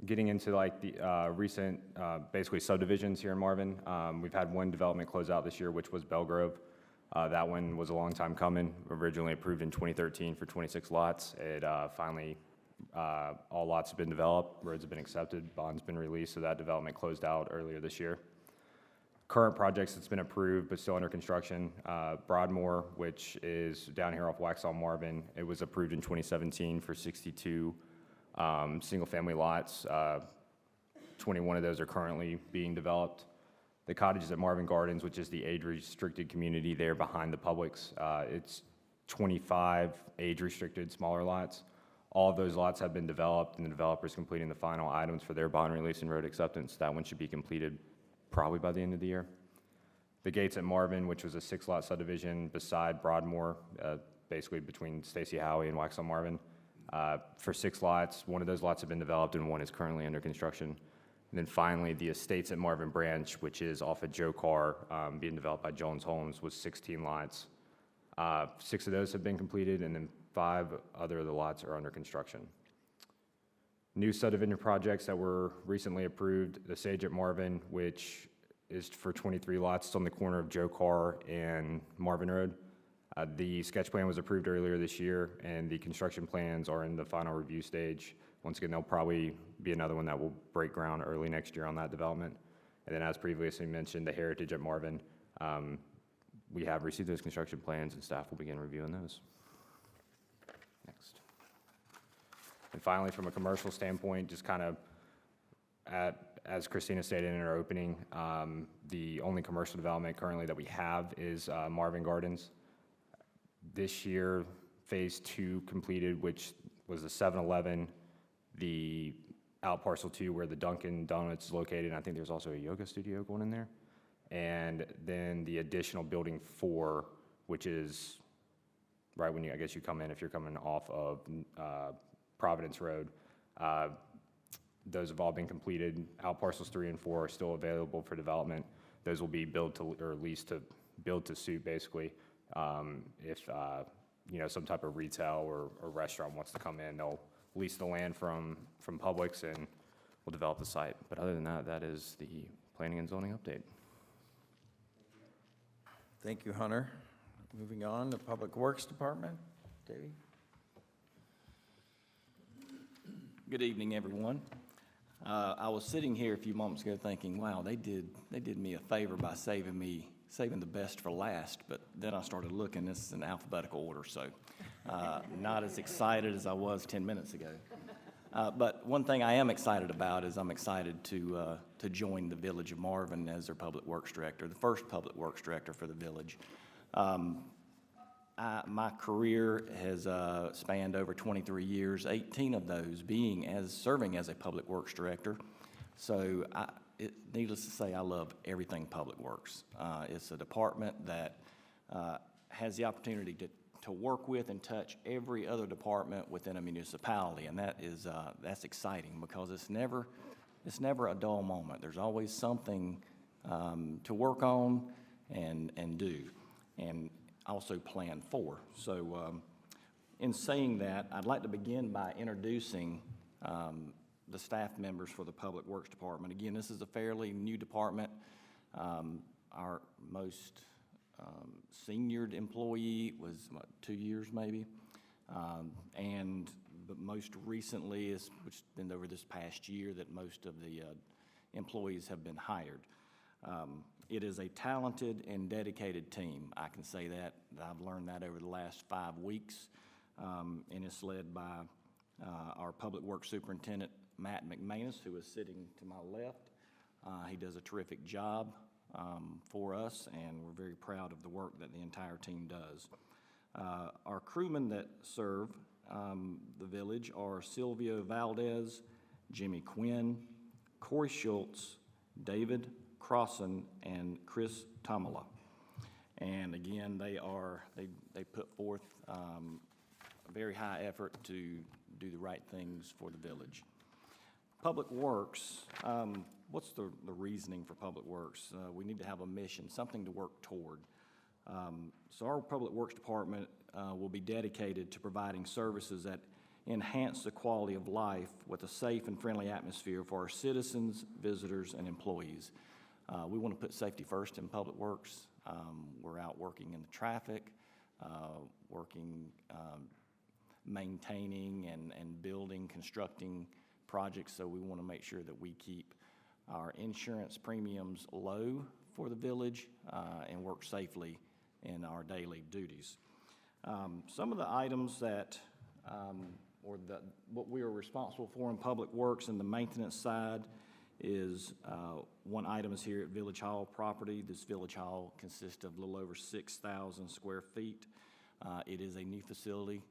Getting into like the recent basically subdivisions here in Marvin, we've had one development close out this year, which was Belgrove. That one was a long time coming, originally approved in 2013 for 26 lots. It finally, all lots have been developed, roads have been accepted, bonds been released, so that development closed out earlier this year. Current projects that's been approved but still under construction, Broadmoor, which is down here off Waxhaw Marvin, it was approved in 2017 for 62 single-family lots. 21 of those are currently being developed. The cottages at Marvin Gardens, which is the age-restricted community there behind the Publix, it's 25 age-restricted smaller lots. All of those lots have been developed, and the developer's completing the final items for their bond release and road acceptance. That one should be completed probably by the end of the year. The Gates at Marvin, which was a 6-lot subdivision beside Broadmoor, basically between Stacy Howie and Waxhaw Marvin, for 6 lots. One of those lots have been developed, and one is currently under construction. And then finally, the Estates at Marvin Branch, which is off of Joe Carr, being developed by Jones Homes, was 16 lots. 6 of those have been completed, and then 5 other of the lots are under construction. New subdivision projects that were recently approved, the Sage at Marvin, which is for 23 lots. It's on the corner of Joe Carr and Marvin Road. The sketch plan was approved earlier this year, and the construction plans are in the final review stage. Once again, there'll probably be another one that will break ground early next year on that development. And then as previously mentioned, the Heritage at Marvin, We have received those construction plans, and staff will begin reviewing those. Next. And finally, from a commercial standpoint, just kind of as Christina stated in her opening, the only commercial development currently that we have is Marvin Gardens. This year, Phase 2 completed, which was the 7-Eleven, the out parcel 2 where the Dunkin' Donuts is located, and I think there's also a yoga studio going in there. And then the additional building 4, which is right when I guess you come in, if you're coming off of Providence Road. Those have all been completed. Out parcels 3 and 4 are still available for development. Those will be built to, or leased to build to suit, basically. If some type of retail or restaurant wants to come in, they'll lease the land from Publix and we'll develop the site. But other than that, that is the planning and zoning update. Thank you, Hunter. Moving on to Public Works Department. Davey? Good evening, everyone. I was sitting here a few moments ago thinking, wow, they did me a favor by saving the best for last, but then I started looking, this is in alphabetical order, so not as excited as I was 10 minutes ago. But one thing I am excited about is I'm excited to join the Village of Marvin as their Public Works Director, the first Public Works Director for the village. My career has spanned over 23 years, 18 of those serving as a Public Works Director. So needless to say, I love everything Public Works. It's a department that has the opportunity to work with and touch every other department within a municipality, and that's exciting because it's never a dull moment. There's always something to work on and do, and also plan for. So in saying that, I'd like to begin by introducing the staff members for the Public Works Department. Again, this is a fairly new department. Our most seniored employee was, 2 years maybe? But most recently, which has been over this past year, that most of the employees have been hired. It is a talented and dedicated team. I can say that. I've learned that over the last 5 weeks. And it's led by our Public Works Superintendent, Matt McManus, who is sitting to my left. He does a terrific job for us, and we're very proud of the work that the entire team does. Our crewmen that serve the village are Silvio Valdez, Jimmy Quinn, Corey Schultz, David Crossan, and Chris Tamala. And again, they put forth a very high effort to do the right things for the village. Public Works, what's the reasoning for Public Works? We need to have a mission, something to work toward. So our Public Works Department will be dedicated to providing services that enhance the quality of life with a safe and friendly atmosphere for our citizens, visitors, and employees. We want to put safety first in Public Works. We're out working in the traffic, maintaining and building, constructing projects, so we want to make sure that we keep our insurance premiums low for the village and work safely in our daily duties. Some of the items that, what we are responsible for in Public Works and the maintenance side is, one item is here at Village Hall property. This Village Hall consists of a little over 6,000 square feet. It is a new facility.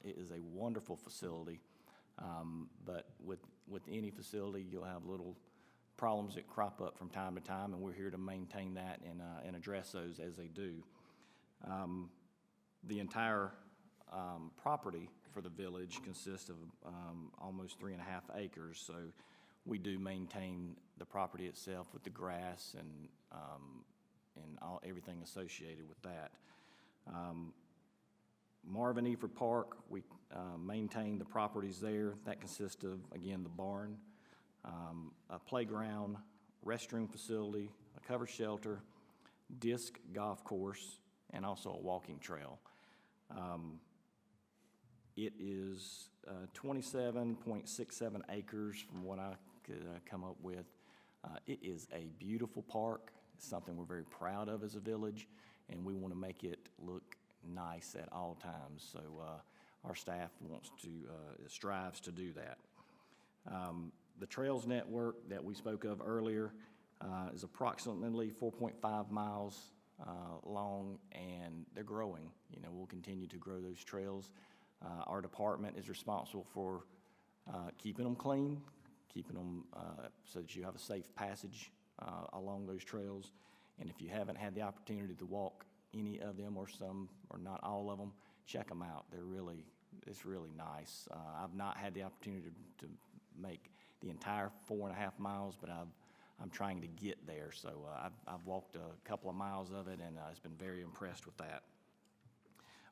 It is a wonderful facility, but with any facility, you'll have little problems that crop up from time to time, and we're here to maintain that and address those as they do. The entire property for the village consists of almost 3.5 acres, so we do maintain the property itself with the grass and everything associated with that. Marvin Eford Park, we maintain the properties there. That consists of, again, the barn, a playground, restroom facility, a covered shelter, disc golf course, and also a walking trail. It is 27.67 acres from what I could come up with. It is a beautiful park. It's something we're very proud of as a village, and we want to make it look nice at all times. So our staff strives to do that. The Trails Network that we spoke of earlier is approximately 4.5 miles long, and they're growing. You know, we'll continue to grow those trails. Our department is responsible for keeping them clean, keeping them so that you have a safe passage along those trails. And if you haven't had the opportunity to walk any of them or some or not all of them, check them out. It's really nice. I've not had the opportunity to make the entire 4.5 miles, but I'm trying to get there. So I've walked a couple of miles of it, and I've been very impressed with that.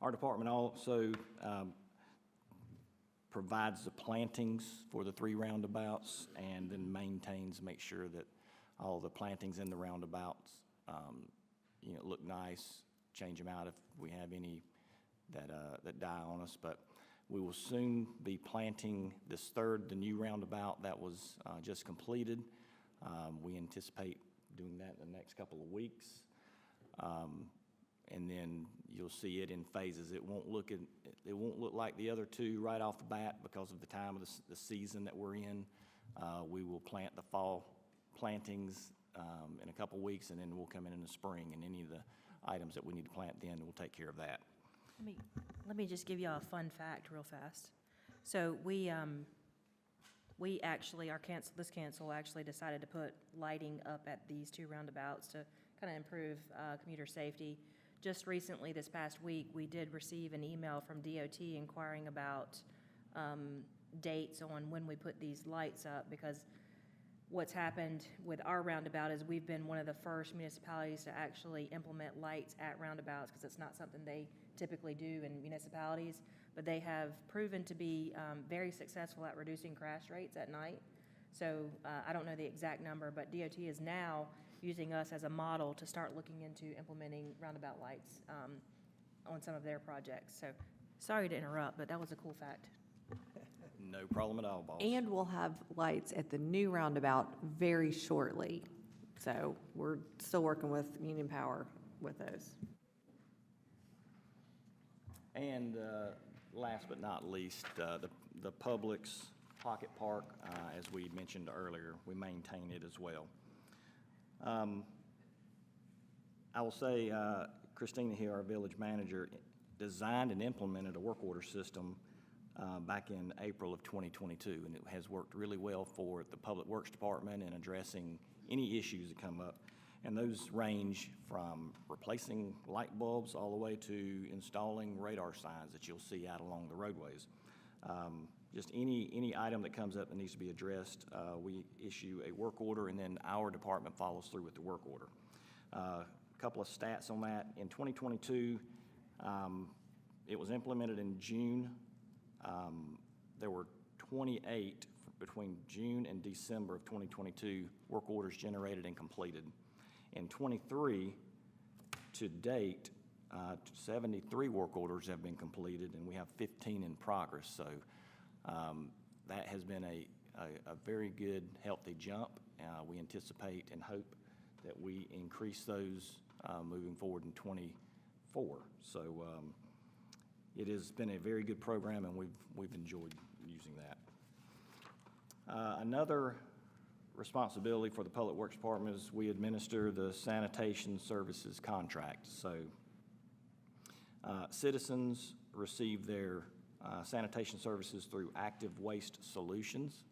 Our department also provides the plantings for the 3 roundabouts, and then makes sure that all the plantings in the roundabouts, look nice. Change them out if we have any that die on us. But we will soon be planting the new roundabout that was just completed. We anticipate doing that in the next couple of weeks. And then you'll see it in phases. It won't look like the other 2 right off the bat because of the time of the season that we're in. We will plant the fall plantings in a couple weeks, and then we'll come in the spring, and any of the items that we need to plant then, we'll take care of that. Let me just give y'all a fun fact real fast. So we actually, this council actually decided to put lighting up at these 2 roundabouts to kind of improve commuter safety. Just recently, this past week, we did receive an email from DOT inquiring about dates on when we put these lights up, because what's happened with our roundabout is we've been one of the first municipalities to actually implement lights at roundabouts, because it's not something they typically do in municipalities, but they have proven to be very successful at reducing crash rates at night. So I don't know the exact number, but DOT is now using us as a model to start looking into implementing roundabout lights on some of their projects. So sorry to interrupt, but that was a cool fact. No problem at all, boss. And we'll have lights at the new roundabout very shortly. So we're still working with Union Power with those. And last but not least, the Publix Pocket Park, as we mentioned earlier, we maintain it as well. I will say Christina here, our village manager, designed and implemented a work order system back in April of 2022, and it has worked really well for the Public Works Department in addressing any issues that come up. And those range from replacing light bulbs all the way to installing radar signs that you'll see out along the roadways. Just any item that comes up that needs to be addressed, we issue a work order, and then our department follows through with the work order. A couple of stats on that. In 2022, it was implemented in June. There were 28 between June and December of 2022 work orders generated and completed. In 23, to date, 73 work orders have been completed, and we have 15 in progress. So that has been a very good, healthy jump. We anticipate and hope that we increase those moving forward in 24. So it has been a very good program, and we've enjoyed using that. Another responsibility for the Public Works Department is we administer the sanitation services contract. So citizens receive their sanitation services through Active Waste Solutions.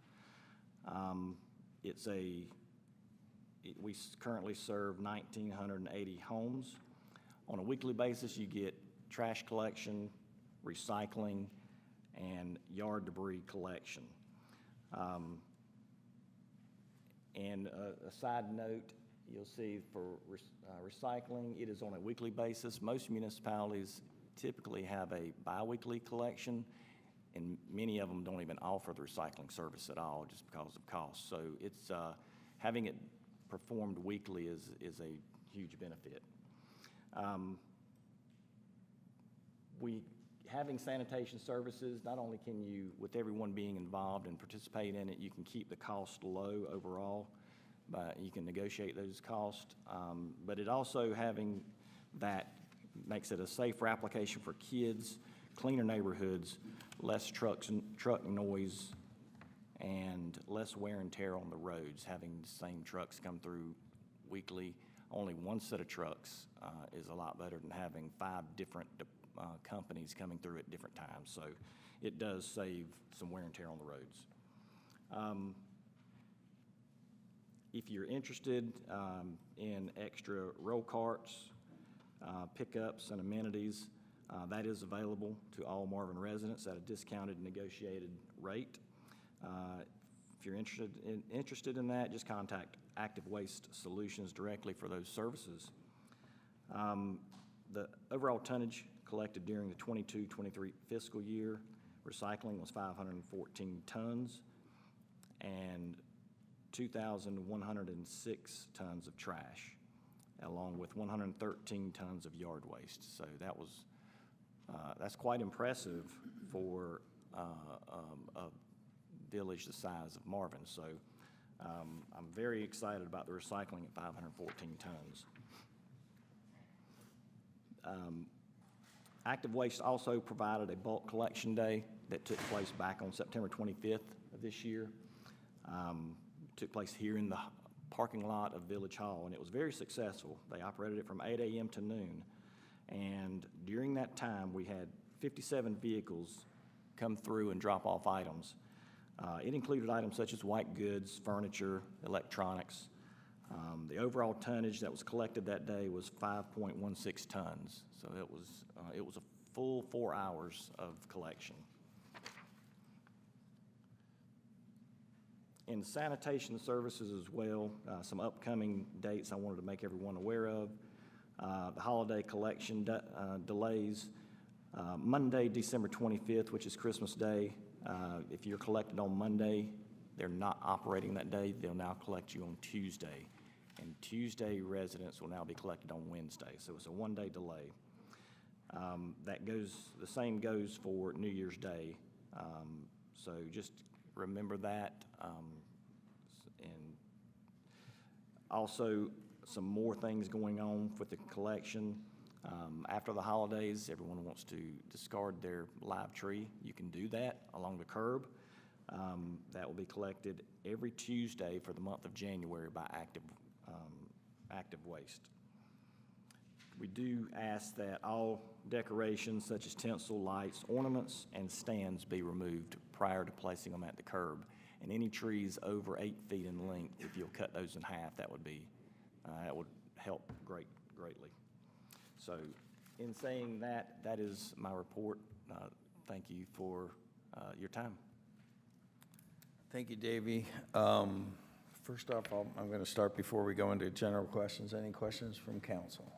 We currently serve 1,980 homes. On a weekly basis, you get trash collection, recycling, and yard debris collection. And a side note, you'll see for recycling, it is on a weekly basis. Most municipalities typically have a biweekly collection, and many of them don't even offer the recycling service at all just because of cost. So it's having it performed weekly is a huge benefit. Having sanitation services, not only can you, with everyone being involved and participate in it, you can keep the cost low overall. but you can negotiate those costs. But it also having that makes it a safer application for kids, cleaner neighborhoods, less truck noise, and less wear and tear on the roads. Having the same trucks come through weekly, only one set of trucks is a lot better than having 5 different companies coming through at different times. So it does save some wear and tear on the roads. If you're interested in extra roll carts, pickups, and amenities, that is available to all Marvin residents at a discounted negotiated rate. If you're interested in that, just contact Active Waste Solutions directly for those services. The overall tonnage collected during the 22-23 fiscal year, recycling was 514 tons and 2,106 tons of trash, along with 113 tons of yard waste. So that's quite impressive for a village the size of Marvin. So I'm very excited about the recycling at 514 tons. Active Waste also provided a bulk collection day that took place back on September 25th of this year. Took place here in the parking lot of Village Hall, and it was very successful. They operated it from 8 a.m. to noon, and during that time, we had 57 vehicles come through and drop off items. It included items such as white goods, furniture, electronics. The overall tonnage that was collected that day was 5.16 tons, so it was a full 4 hours of collection. In sanitation services as well, some upcoming dates I wanted to make everyone aware of. The holiday collection delays. Monday, December 25th, which is Christmas Day. If you're collected on Monday, they're not operating that day. They'll now collect you on Tuesday. And Tuesday residents will now be collected on Wednesday. So it's a one-day delay. The same goes for New Year's Day. So just remember that. And also some more things going on with the collection. After the holidays, everyone wants to discard their live tree. You can do that along the curb. That will be collected every Tuesday for the month of January by Active Waste. We do ask that all decorations such as tinsel, lights, ornaments, and stands be removed prior to placing them at the curb. And any trees over 8 feet in length, if you'll cut those in half, that would help greatly. So in saying that, that is my report. Thank you for your time. Thank you, Davey. First off, I'm going to start before we go into general questions. Any questions from council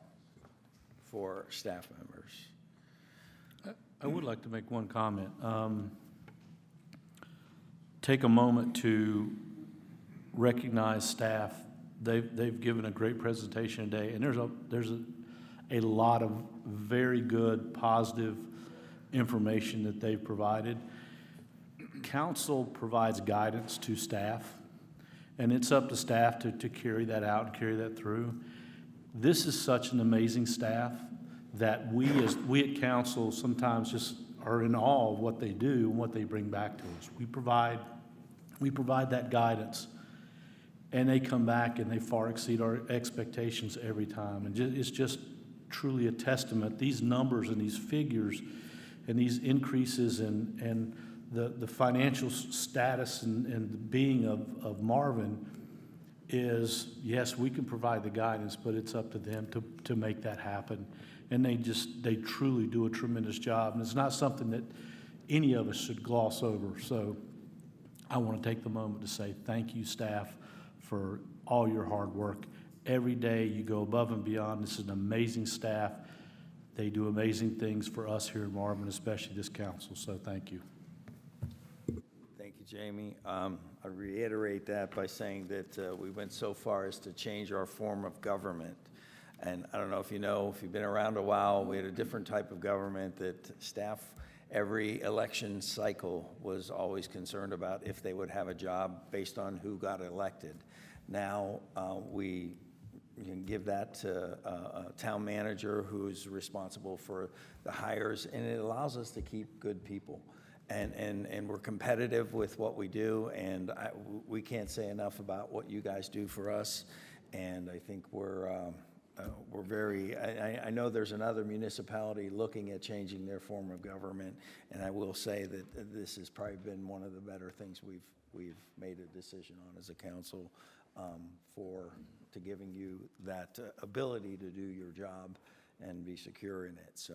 for staff members? I would like to make one comment. Take a moment to recognize staff. They've given a great presentation today, and there's a lot of very good, positive information that they've provided. Council provides guidance to staff, and it's up to staff to carry that out and carry that through. This is such an amazing staff that we at council sometimes just are in awe of what they do and what they bring back to us. We provide that guidance, and they come back and they far exceed our expectations every time. And it's just truly a testament. These numbers and these figures and these increases and the financial status and the being of Marvin is, yes, we can provide the guidance, but it's up to them to make that happen. And they truly do a tremendous job. And it's not something that any of us should gloss over. So I want to take the moment to say thank you, staff, for all your hard work. Every day you go above and beyond. This is an amazing staff. They do amazing things for us here in Marvin, especially this council. So thank you. Thank you, Jamie. I reiterate that by saying that we went so far as to change our form of government. And I don't know if you know, if you've been around a while, we had a different type of government that staff, every election cycle, was always concerned about if they would have a job based on who got elected. Now, we can give that to a town manager who's responsible for the hires, and it allows us to keep good people. And we're competitive with what we do, and we can't say enough about what you guys do for us. And I think we're very, I know there's another municipality looking at changing their form of government, and I will say that this has probably been one of the better things we've made a decision on as a council, to giving you that ability to do your job and be secure in it. So,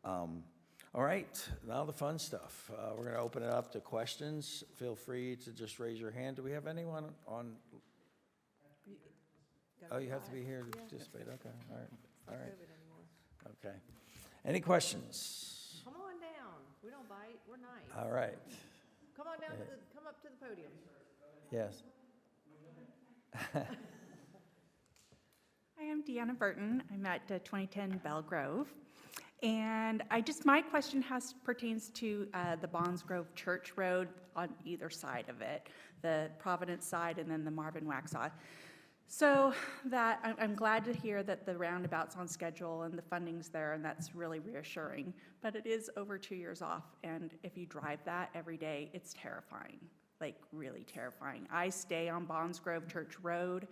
all right, now the fun stuff. We're going to open it up to questions. Feel free to just raise your hand. Do we have anyone on? Oh, you have to be here to participate, okay, all right. Okay. Any questions? Come on down. We don't bite. We're nice. All right, Come on down come up to the podium. yes. Hi, I'm Deanna Burton. I'm at 2010 Bell Grove. And my question pertains to the Bonds Grove Church Road on either side of it, the Providence side and then the Marvin Waxhaw. So I'm glad to hear that the roundabout's on schedule and the funding's there, and that's really reassuring. But it is over 2 years off, and if you drive that every day, it's terrifying. Like really terrifying. I stay on Bonds Grove Church Road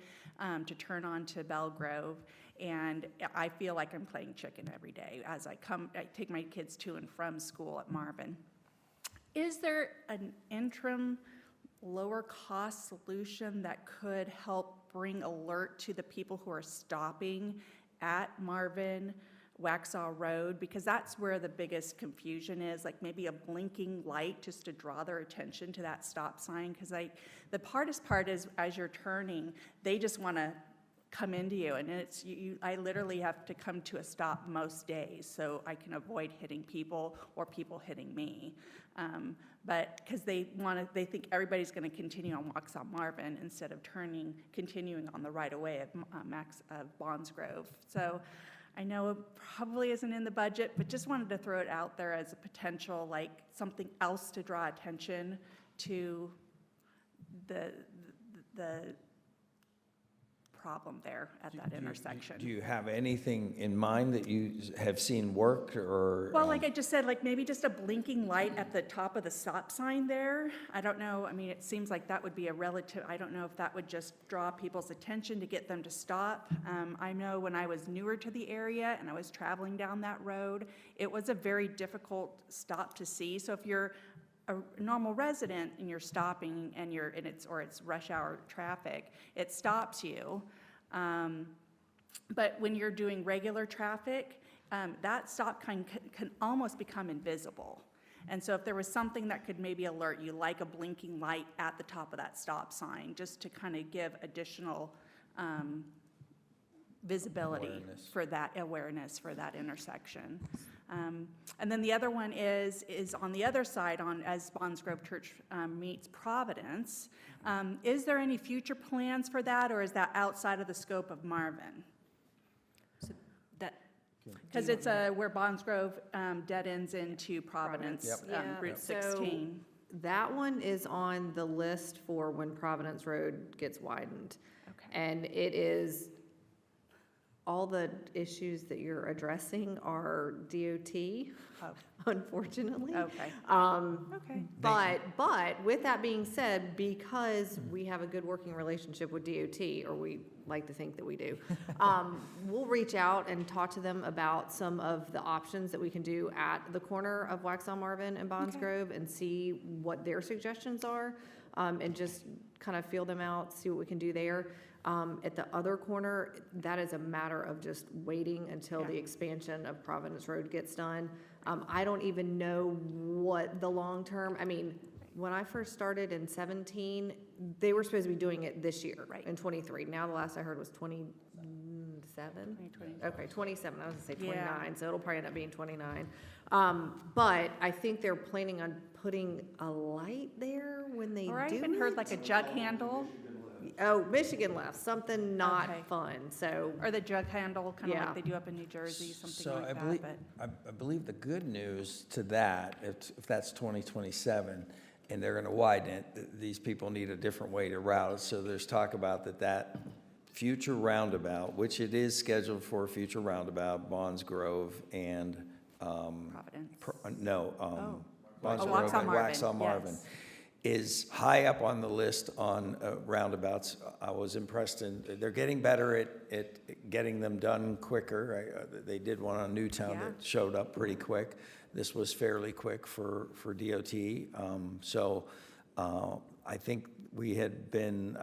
to turn on to Bell Grove, and I feel like I'm playing chicken every day as I take my kids to and from school at Marvin. Is there an interim lower cost solution that could help bring alert to the people who are stopping at Marvin Waxhaw Road? Because that's where the biggest confusion is, like maybe a blinking light just to draw their attention to that stop sign. Because the hardest part is as you're turning, they just want to come into you, and I literally have to come to a stop most days so I can avoid hitting people or people hitting me. But because they think everybody's going to continue on Waxhaw Marvin instead of continuing on the right-of-way of Bonds Grove. So I know it probably isn't in the budget, but just wanted to throw it out there as a potential, like something else to draw attention to the problem there at that intersection. Do you have anything in mind that you have seen work, or? Well, like I just said, like maybe just a blinking light at the top of the stop sign there. I don't know, I mean, it seems like that would be I don't know if that would just draw people's attention to get them to stop. I know when I was newer to the area and I was traveling down that road, it was a very difficult stop to see. So if you're a normal resident and you're stopping and it's rush hour traffic, it stops you. But when you're doing regular traffic, that stop can almost become invisible. And so if there was something that could maybe alert you, like a blinking light at the top of that stop sign, just to kind of give additional visibility for that awareness for that intersection. And then the other one is on the other side, as Bonds Grove Church meets Providence. Is there any future plans for that, or is that outside of the scope of Marvin? Because it's where Bonds Grove dead ends into Providence, Route 16. So that one is on the list for when Providence Road gets widened. Okay. And it is, all the issues that you're addressing are DOT, unfortunately. Okay. Okay. But with that being said, because we have a good working relationship with DOT, or we like to think that we do, we'll reach out and talk to them about some of the options that we can do at the corner of Waxhaw Marvin and Bonds Grove and see what their suggestions are, and just kind of feel them out, see what we can do there. At the other corner, that is a matter of just waiting until the expansion of Providence Road gets done. I don't even know what the long-term, I mean, when I first started in 17, they were supposed to be doing it this year, in 23. Now the last I heard was 27? Okay, 27, I was gonna say 29, so it'll probably end up being 29. But I think they're planning on putting a light there when they do it. Or I even heard like a jug handle. Oh, Michigan left, something not Okay. fun, so. Or the jug handle, kind of Yeah. like they do up in New Jersey, something like that. But I believe the good news to that, if that's 2027, and they're going to widen it, these people need a different way to route it. So there's talk about that future roundabout, which it is scheduled for a future roundabout, Bonds Grove and, Providence. Bonds Oh, Grove Waxhaw and Marvin, Waxhaw Marvin yes. is high up on the list on roundabouts. I was impressed, they're getting better at getting them done quicker. They did one on Newtown Yeah. that showed up pretty quick. This was fairly quick for DOT. I think we had been,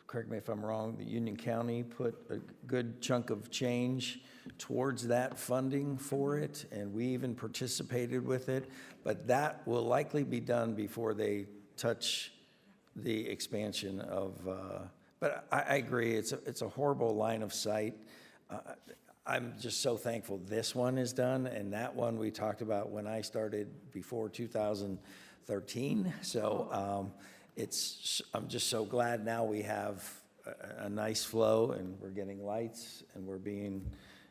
correct me if I'm wrong, the Union County put a good chunk of change towards that funding for it, and we even participated with it. But that will likely be done before they touch the expansion of, but I agree, it's a horrible line of sight. I'm just so thankful this one is done, and that one we talked about when I started before 2013. So I'm just so glad now we have a nice flow, and we're getting lights, and we're being,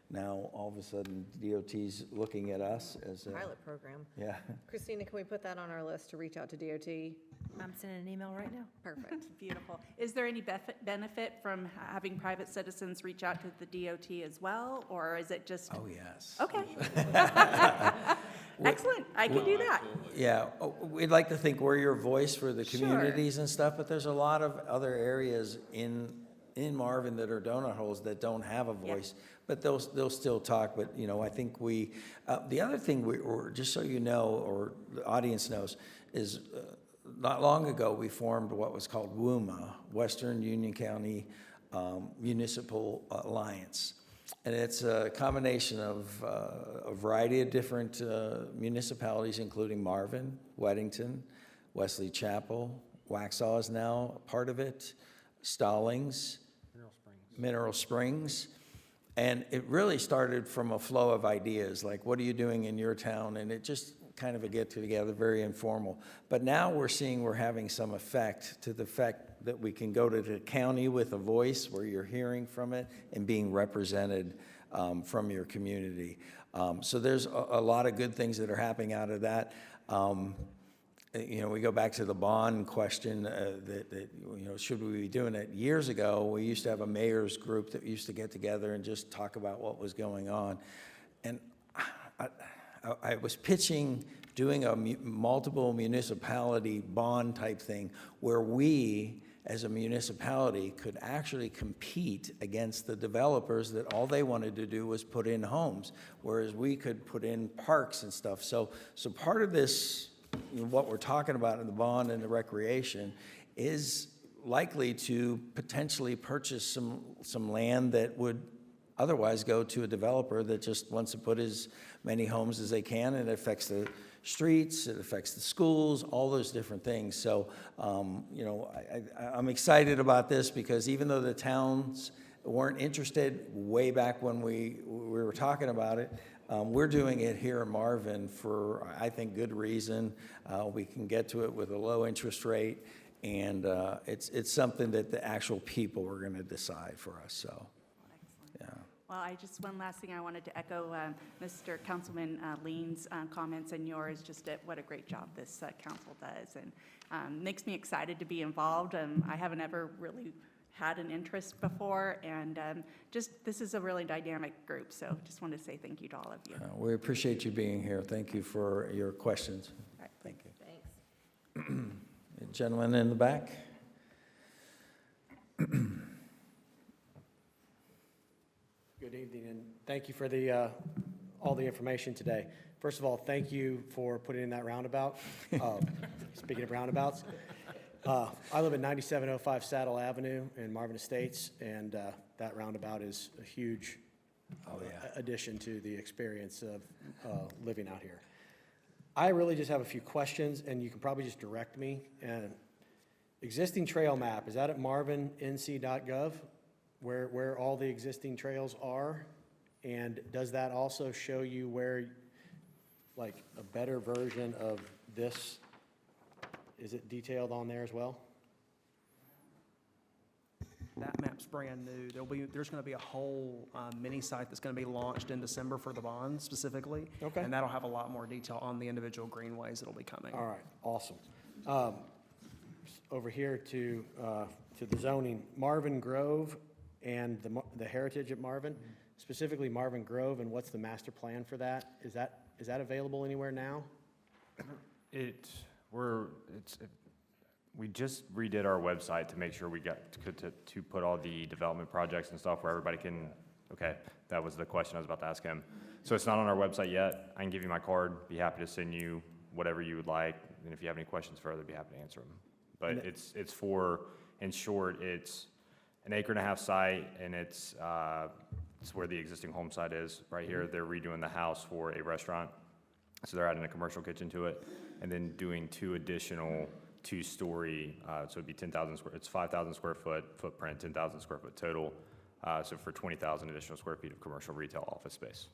now all of a sudden DOT's looking at us as a, Pilot program. yeah. Christina, can we put that on our list to reach out to DOT? I'm sending an email right now. Perfect. Beautiful. Is there any benefit from having private citizens reach out to the DOT as well, or is it just? Oh, yes. Okay. Excellent, I can do that. Yeah, we'd like to think we're your voice for the Sure. communities and stuff, but there's a lot of other areas in Marvin that are donut holes that don't have a Yeah. voice. But they'll still talk, but, I think the other thing or just so you know, or the audience knows, is not long ago, we formed what was called WUMA, Western Union County Municipal Alliance. And it's a combination of a variety of different municipalities, including Marvin, Weddington, Wesley Chapel, Waxhaw is now a part of it, Stallings, Mineral Springs. And it really started from a flow of ideas, like what are you doing in your town? And it just kind of a get-together, very informal. But now we're having some effect to the fact that we can go to the county with a voice where you're hearing from it and being represented from your community. So there's a lot of good things that are happening out of that. We go back to the bond question, should we be doing it? Years ago, we used to have a mayor's group that used to get together and just talk about what was going on. And I was pitching doing a multiple municipality bond type thing where we, as a municipality, could actually compete against the developers that all they wanted to do was put in homes, whereas we could put in parks and stuff. So part of this, what we're talking about in the bond and the recreation is likely to potentially purchase some land that would otherwise go to a developer that just wants to put as many homes as they can, and it affects the streets, it affects the schools, all those different things. So, I'm excited about this because even though the towns weren't interested way back when we were talking about it, we're doing it here in Marvin for, I think, good reason. We can get to it with a low interest rate, and it's something that the actual people are going to decide for us, so, yeah. Well, one last thing I wanted to echo Mr. Councilman Lean's comments and yours, just what a great job this council does, and makes me excited to be involved. I haven't ever really had an interest before, and this is a really dynamic group, so just wanted to say thank you to all of you. We appreciate you being here. Thank you for your questions. All right. Thank you. Thanks. Gentleman in the back? Good evening, and thank you for all the information today. First of all, thank you for putting in that roundabout. Speaking of roundabouts, I live at 9705 Saddle Avenue in Marvin Estates, and that roundabout is a huge addition to the experience of living out here. I really just have a few questions, and you can probably just direct me. Existing trail map, is that at marvinnc.gov? Where all the existing trails are? And does that also show you where, like, a better version of this, is it detailed on there as well? That map's brand new. There's going to be a whole mini site that's going to be launched in December for the bond specifically. Okay. And that'll have a lot more detail on the individual greenways that'll be coming. All right, awesome. Over here to the zoning, Marvin Grove and the heritage at Marvin, specifically Marvin Grove, and what's the master plan for that? Is that available anywhere now? We just redid our website to make sure we got to put all the development projects and stuff where everybody can, okay, that was the question I was about to ask him. So it's not on our website yet. I can give you my card, be happy to send you whatever you would like, and if you have any questions further, be happy to answer them. But it's for, in short, it's an 1.5 acre site, and it's where the existing home site is, right here. They're redoing the house for a restaurant, so they're adding a commercial kitchen to it, and then doing 2 additional 2-story, so it'd be 10,000 square, it's 5,000 square foot footprint, 10,000 square foot total, so for 20,000 additional square feet of commercial retail office space.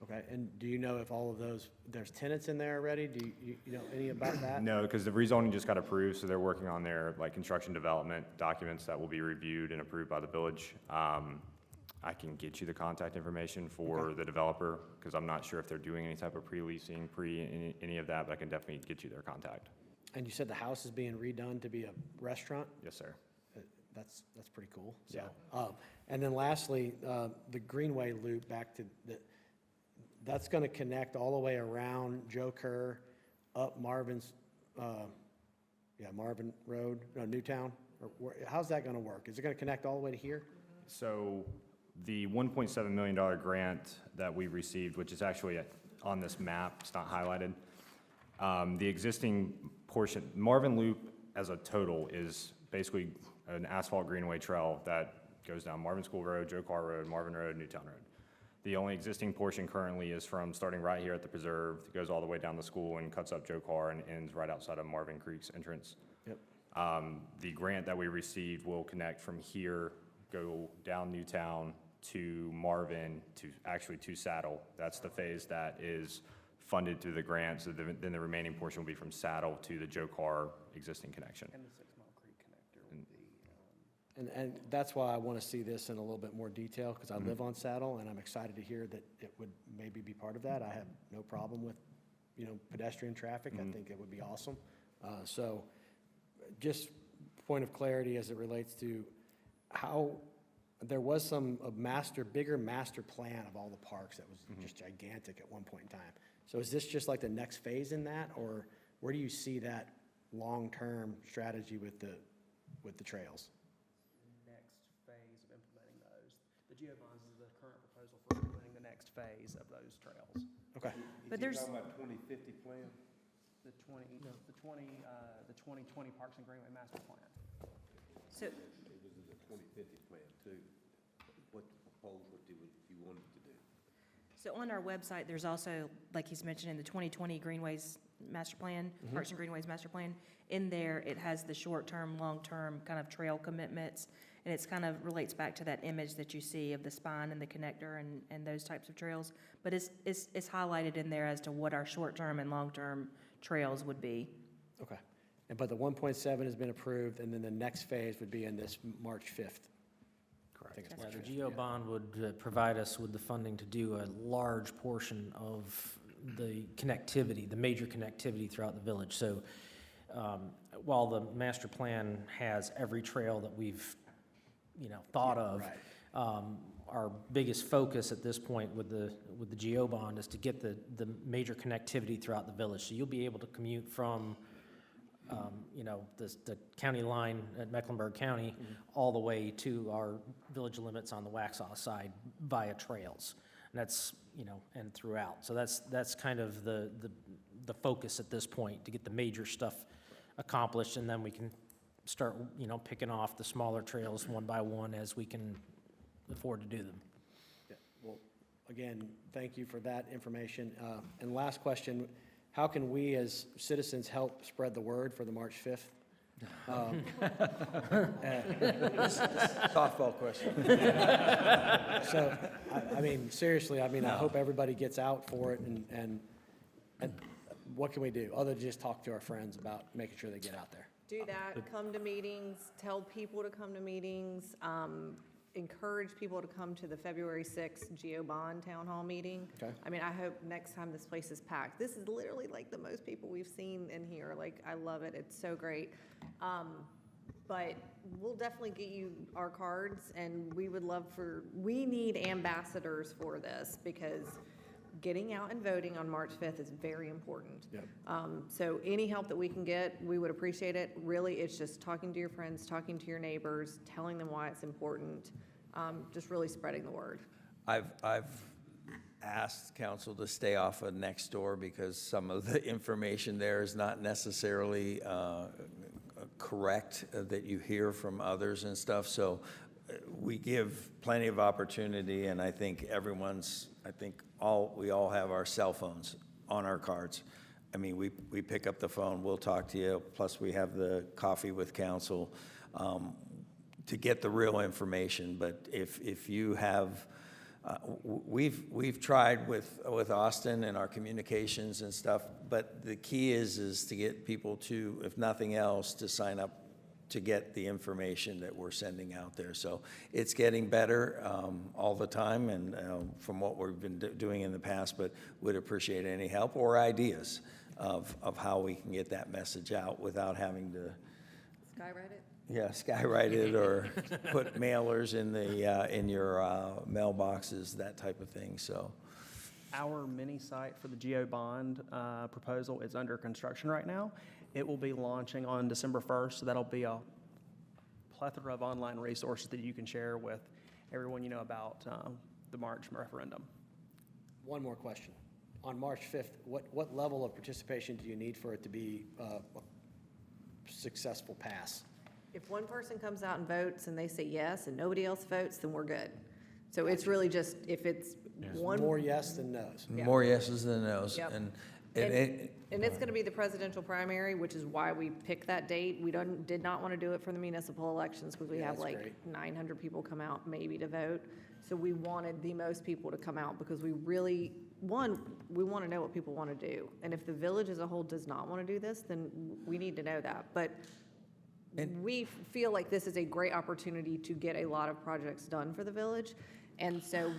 Okay, and do you know if all of those, there's tenants in there already? Do you know any about that? No, because the rezoning just got approved, so they're working on their, like, construction development documents that will be reviewed and approved by the village. I can get you the contact information for the developer, because I'm not sure if they're doing any type of pre-leasing, any of that, but I can definitely get you their contact. And you said the house is being redone to be a restaurant? Yes, sir. That's pretty cool. So, and then lastly, the Greenway Loop back to that's going to connect all the way around Joe Kerr, up Marvin's, Marvin Road, no, Newtown? How's that going to work? Is it going to connect all the way to here? So the $1.7 million grant that we received, which is actually on this map, it's not highlighted. The existing portion, Marvin Loop as a total is basically an asphalt greenway trail that goes down Marvin School Road, Joe Carr Road, Marvin Road, Newtown Road. The only existing portion currently is from starting right here at the preserve, goes all the way down the school and cuts up Joe Carr and ends right outside of Marvin Creek's entrance. Yep. The grant that we received will connect from here, go down Newtown to Marvin, to Saddle. That's the phase that is funded through the grant, so then the remaining portion will be from Saddle to the Joe Carr existing connection. And the 6 Mile Creek connector will be, And that's why I want to see this in a little bit more detail, because I live on Saddle, and I'm excited to hear that it would maybe be part of that. I have no problem with, pedestrian traffic. I think it would be awesome. So just point of clarity as it relates to how, there was bigger master plan of all the parks that was just gigantic at one point in time. So is this just like the next phase in that, or where do you see that long-term strategy with the trails? next phase of implementing those. The GeoBonds is the current proposal for implementing the next phase of those trails. Okay. But there's, Talking about 2050 plan? The 2020 Parks and Greenway Master Plan. so, It was the 2050 plan too. What you proposed, what you wanted to do. so on our website, there's also, like he's mentioning, the 2020 Greenways Master Plan, Parks and Greenways Master Plan. In there, it has the short-term, long-term kind of trail commitments, and it's kind of relates back to that image that you see of the spine and the connector and those types of trails. But it's highlighted in there as to what our short-term and long-term trails would be. Okay. But the 1.7 has been approved, and then the next phase would be in this March 5th. I think it's Yeah, March the 5th, GEO bond would provide us with the funding to do a large portion of the connectivity, the major connectivity throughout the village. So while the master plan has every trail that we've, thought of, Right. our biggest focus at this point with the GEO bond is to get the major connectivity throughout the village. So you'll be able to commute from the county line at Mecklenburg County all the way to our village limits on the Waxhaw side via trails. And that's, and throughout. So that's kind of the focus at this point, to get the major stuff accomplished, and then we can start, picking off the smaller trails one by one as we can afford to do them. Yeah. Well, again, thank you for that information. And last question, how can we as citizens help spread the word for the March 5th? Softball question. So, seriously, I hope everybody gets out for it, and what can we do, other than just talk to our friends about making sure they get out there? Do that, come to meetings, tell people to come to meetings. encourage people to come to the February 6th Geo Bond Town Hall meeting. Okay. I mean, I hope next time this place is packed. This is literally like the most people we've seen in here. Like, I love it. It's so great. But we'll definitely get you our cards, and we would love we need ambassadors for this, because getting out and voting on March 5th is very important. Yep. So any help that we can get, we would appreciate it. Really, it's just talking to your friends, talking to your neighbors, telling them why it's important, just really spreading the word. I've asked council to stay off of Nextdoor because some of the information there is not necessarily correct that you hear from others and stuff. So we give plenty of opportunity, and I think we all have our cell phones on our cards. I mean, we pick up the phone, we'll talk to you, plus we have the coffee with council to get the real information. But if you have, we've tried with Austin and our communications and stuff, but the key is to get people to, if nothing else, to sign up to get the information that we're sending out there. So it's getting better all the time, and from what we've been doing in the past, but would appreciate any help or ideas of how we can get that message out without having to, Skywrite it? yeah, skywrite it or put mailers in in your mailboxes, that type of thing. So Our mini site for the Geo Bond proposal is under construction right now. It will be launching on December 1st, so that'll be a plethora of online resources that you can share with everyone you know about the March referendum. One more question. On March 5th, what level of participation do you need for it to be a successful pass? If one person comes out and votes and they say yes and nobody else votes, then we're good. So it's really just, if it's one. More yes than no's. Yeah. more yeses than nos. Yep. And And it's going to be the presidential primary, which is why we picked that date. We did not want to do it for the municipal elections because we Yeah, have that's like great. 900 people come out maybe to vote. So we wanted the most people to come out because we really, we want to know what people want to do. And if the village as a whole does not want to do this, then we need to know that. But we feel like this is a great opportunity to get a lot of projects done for the village. And so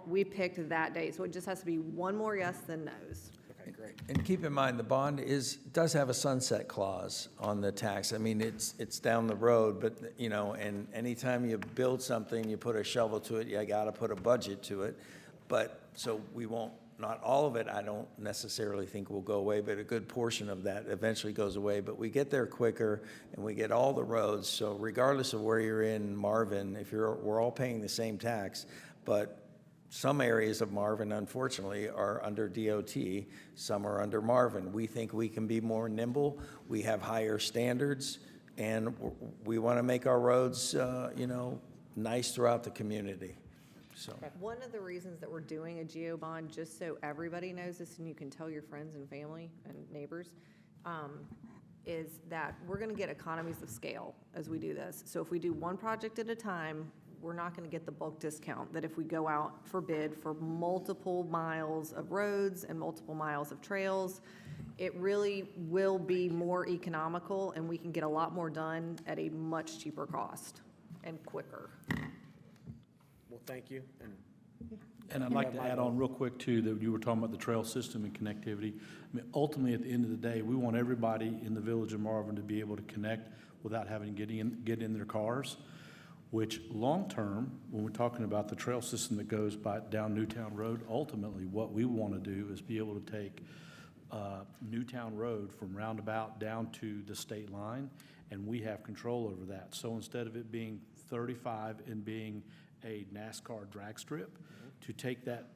we picked that date. So it just has to be one more yes than no's. Okay, great. And keep in mind, the bond does have a sunset clause on the tax. I mean, it's down the road, but, you know, and anytime you build something, you put a shovel to it, you gotta put a budget to it. But, so we won't, not all of it, I don't necessarily think will go away, but a good portion of that eventually goes away. But we get there quicker, and we get all the roads, so regardless of where you're in Marvin, we're all paying the same tax, but some areas of Marvin, unfortunately, are under DOT, some are under Marvin. We think we can be more nimble, we have higher standards, and we want to make our roads, you know, nice throughout the community, so. One of the reasons that we're doing a geo bond, just so everybody knows this and you can tell your friends and family and neighbors, is that we're going to get economies of scale as we do this. So if we do one project at a time, we're not going to get the bulk discount that if we go out for bid for multiple miles of roads and multiple miles of trails, it really will be more economical and we can get a lot more done at a much cheaper cost and quicker. Well, thank you. And I'd like to add on real quick too, that you were talking about the trail system and connectivity. I mean, ultimately, at the end of the day, we want everybody in the village of Marvin to be able to connect without having to get in their cars, which long-term, when we're talking about the trail system that goes down Newtown Road, ultimately, what we want to do is be able to take Newtown Road from Roundabout down to the state line, and we have control over that. So instead of it being 35 and being a NASCAR drag strip, to take that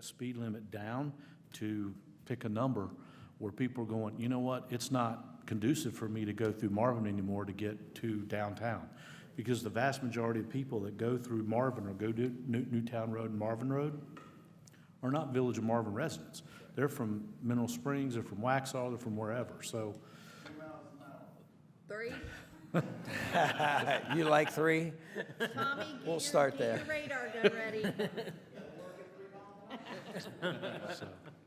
speed limit down to pick a number where people are going, you know what, it's not conducive for me to go through Marvin anymore to get to downtown. Because the vast majority of people that go through Marvin or go to Newtown Road and Marvin Road are not Village of Marvin residents. They're from Mineral Springs, they're from Waxhaw, they're from wherever, so. 3? You like 3? Tommy, We'll start there. Get your radar gun ready.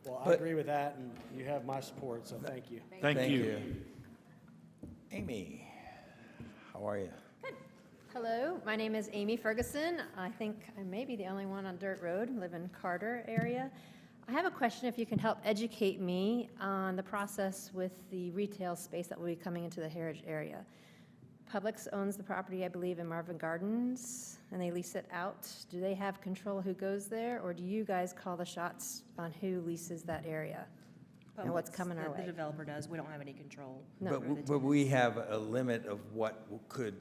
Well, I agree with that, and you have my support, so thank you. Thank you. Amy, how are you? Hello, my name is Amy Ferguson. I think I may be the only one on Dirt Road, live in Carter area. I have a question if you can help educate me on the process with the retail space that will be coming into the Heritage area. Publix owns the property, I believe, in Marvin Gardens, and they lease it out. Do they have control who goes there, or do you guys call the shots on who leases that area? And what's coming our The way? developer does, we don't have any control. No. over the But we have a limit of what could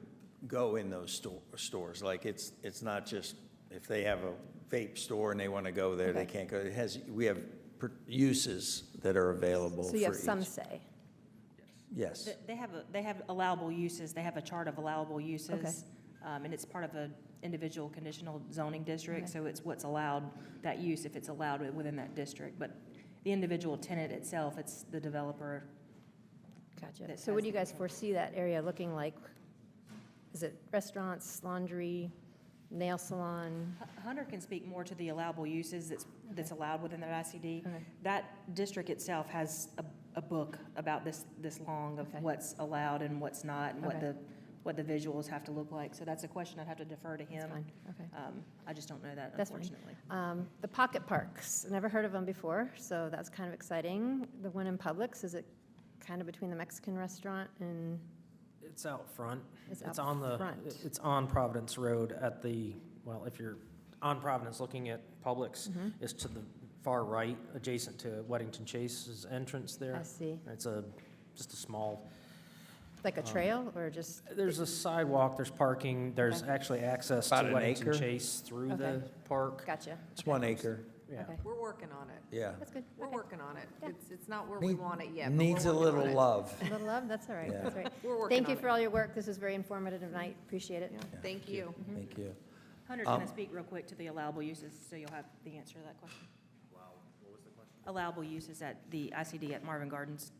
go in those stores. Like, it's not just, if they have a vape store and they want to go there, they Okay. can't go. We have uses that are available for So you have some each. say? Yes. They have allowable uses, they have a chart of allowable uses. And it's part of a individual conditional zoning district, Okay. so it's what's allowed, that use, if it's allowed within that district. But the individual tenant itself, it's the developer. Gotcha. that So what has do you the guys control. foresee that area looking like? Is it restaurants, laundry, nail salon? Hunter can speak more to the allowable uses that's allowed within that ICD. Okay. That district itself has a book about this long of Okay. what's allowed and what's not, and Okay. what the visuals have to look like. So that's a question I'd have to defer to That's him. fine, okay. I just don't know that, That's fine. unfortunately. The pocket parks, never heard of them before, so that's kind of exciting. The one in Publix, is it kind of between the Mexican restaurant and, It's out front. It's out on the, front. it's on Providence Road at the, well, if you're on Providence looking at Publix, Mm-hmm. it's to the far right, adjacent to Weddington Chase's entrance there. I see, It's just a small, like a trail or just? there's a sidewalk, there's parking, there's Okay. actually access About to an Weddington acre? Chase through the Okay. park. Gotcha. It's 1 acre. Yeah. Okay. We're working on it. Yeah. That's good. We're Okay. working on it. Yeah. It's not where we Need- want it yet, but Needs a we're working little on it. love. A little love, that's all right, Yeah. that's all right. We're working Thank you on for it. all your work, this was very informative tonight, appreciate it. Yeah, Thank you. Thank you. Hunter's going to speak real quick to the allowable uses, so you'll have the answer to that question. Allowable uses at the ICD at Marvin Gardens.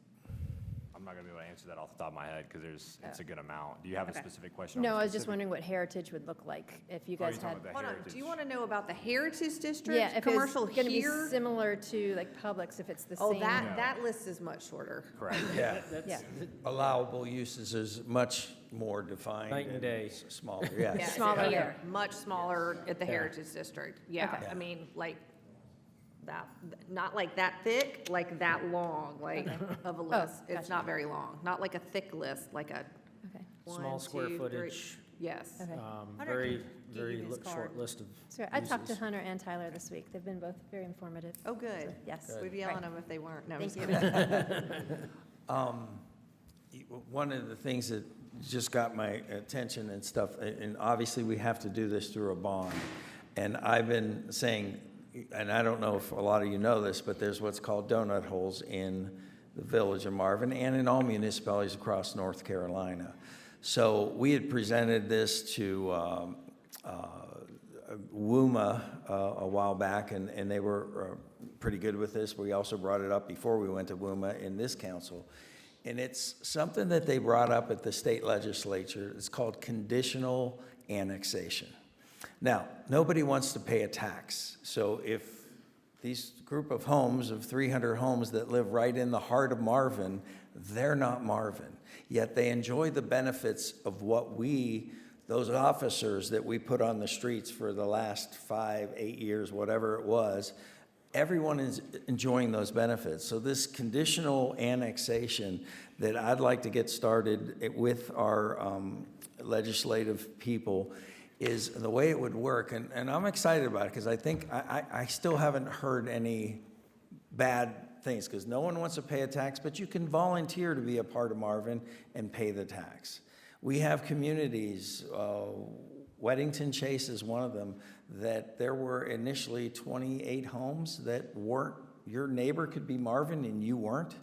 I'm not gonna be able to answer that off the top of my head, because it's a good amount. Do you have a Okay. specific question? on No, the I was just specific- wondering what Heritage would look like if you Oh, you're guys talking had. about the Hold on, heritage. do you want to know about the Heritage District? Yeah, if it's Commercial going to be here? similar to like Publix, if it's the same. Oh, that, No. that list is much shorter. Correct. Yeah. Yeah, Allowable uses is much more defined. Night and day. Smaller, yeah. Yeah, Smaller yeah, here. Much smaller at the Yeah. Heritage District. Yeah, Okay. I mean, like that, not like that thick, like that long, like of a list. It's gotcha. not very long, not like a thick list, like a okay. Small one, square 2, 3. footage, Yes. Okay. Hunter very, can give very you his short card. list of So I talked to uses. Hunter and Tyler this week. They've been both very informative. Oh, good. Yes. We'd yell at them if they weren't. No, I'm Thank just you. kidding. One of the things that just got my attention and stuff, and obviously we have to do this through a bond. And I've been saying, and I don't know if a lot of you know this, but there's what's called donut holes in the village of Marvin and in all municipalities across North Carolina. So we had presented this to WUMA a while back, and they were pretty good with this. We also brought it up before we went to WUMA in this council. And it's something that they brought up at the state legislature. It's called conditional annexation. Now, nobody wants to pay a tax. So if these group of homes, of 300 homes that live right in the heart of Marvin, they're not Marvin. Yet they enjoy the benefits of what those officers that we put on the streets for the last 5, 8 years, whatever it was, everyone is enjoying those benefits. So this conditional annexation that I'd like to get started with our legislative people is the way it would work. And I'm excited about it because I think I still haven't heard any bad things because no one wants to pay a tax, but you can volunteer to be a part of Marvin and pay the tax. We have communities, Weddington Chase is one of them, that there were initially 28 homes that weren't, your neighbor could be Marvin and you weren't.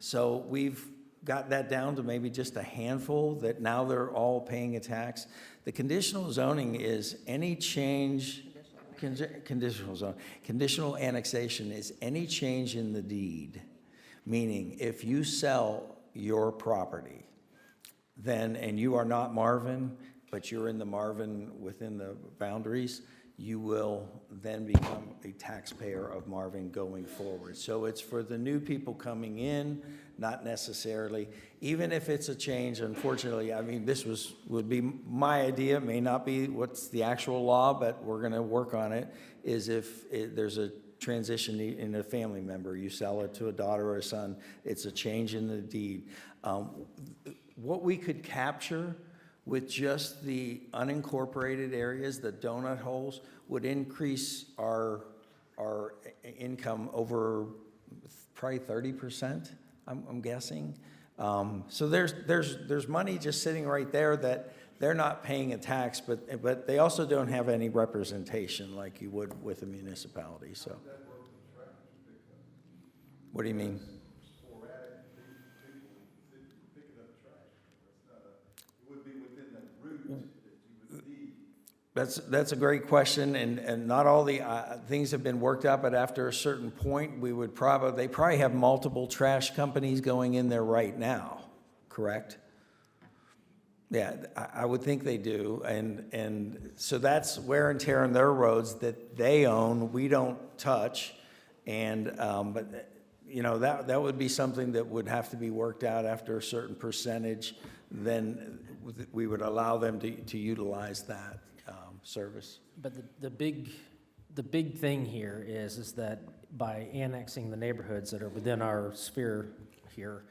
So we've got that down to maybe just a handful that now they're all paying a tax. The conditional zoning is any change, conditional zone, conditional annexation is any change in the deed. Meaning if you sell your property, then, and you are not Marvin, but you're in the Marvin within the boundaries, you will then become a taxpayer of Marvin going forward. So it's for the new people coming in, not necessarily, even if it's a change, unfortunately, I mean, would be my idea, it may not be what's the actual law, but we're gonna work on it, is if there's a transition in a family member, you sell it to a daughter or a son, it's a change in the deed. What we could capture with just the unincorporated areas, the donut holes, would increase our income over probably 30%, I'm guessing. So there's money just sitting right there that they're not paying a tax, but they also don't have any representation like you would with a municipality, so. What do you mean? That's a great question, and not all the things have been worked out, but after a certain point, they probably have multiple trash companies going in there right now, correct? Yeah, I would think they do, and so that's wear and tear on their roads that they own, we don't touch, and, but, you know, that would be something that would have to be worked out after a certain percentage, then we would allow them to utilize that service. But the big thing here is that by annexing the neighborhoods that are within our sphere here,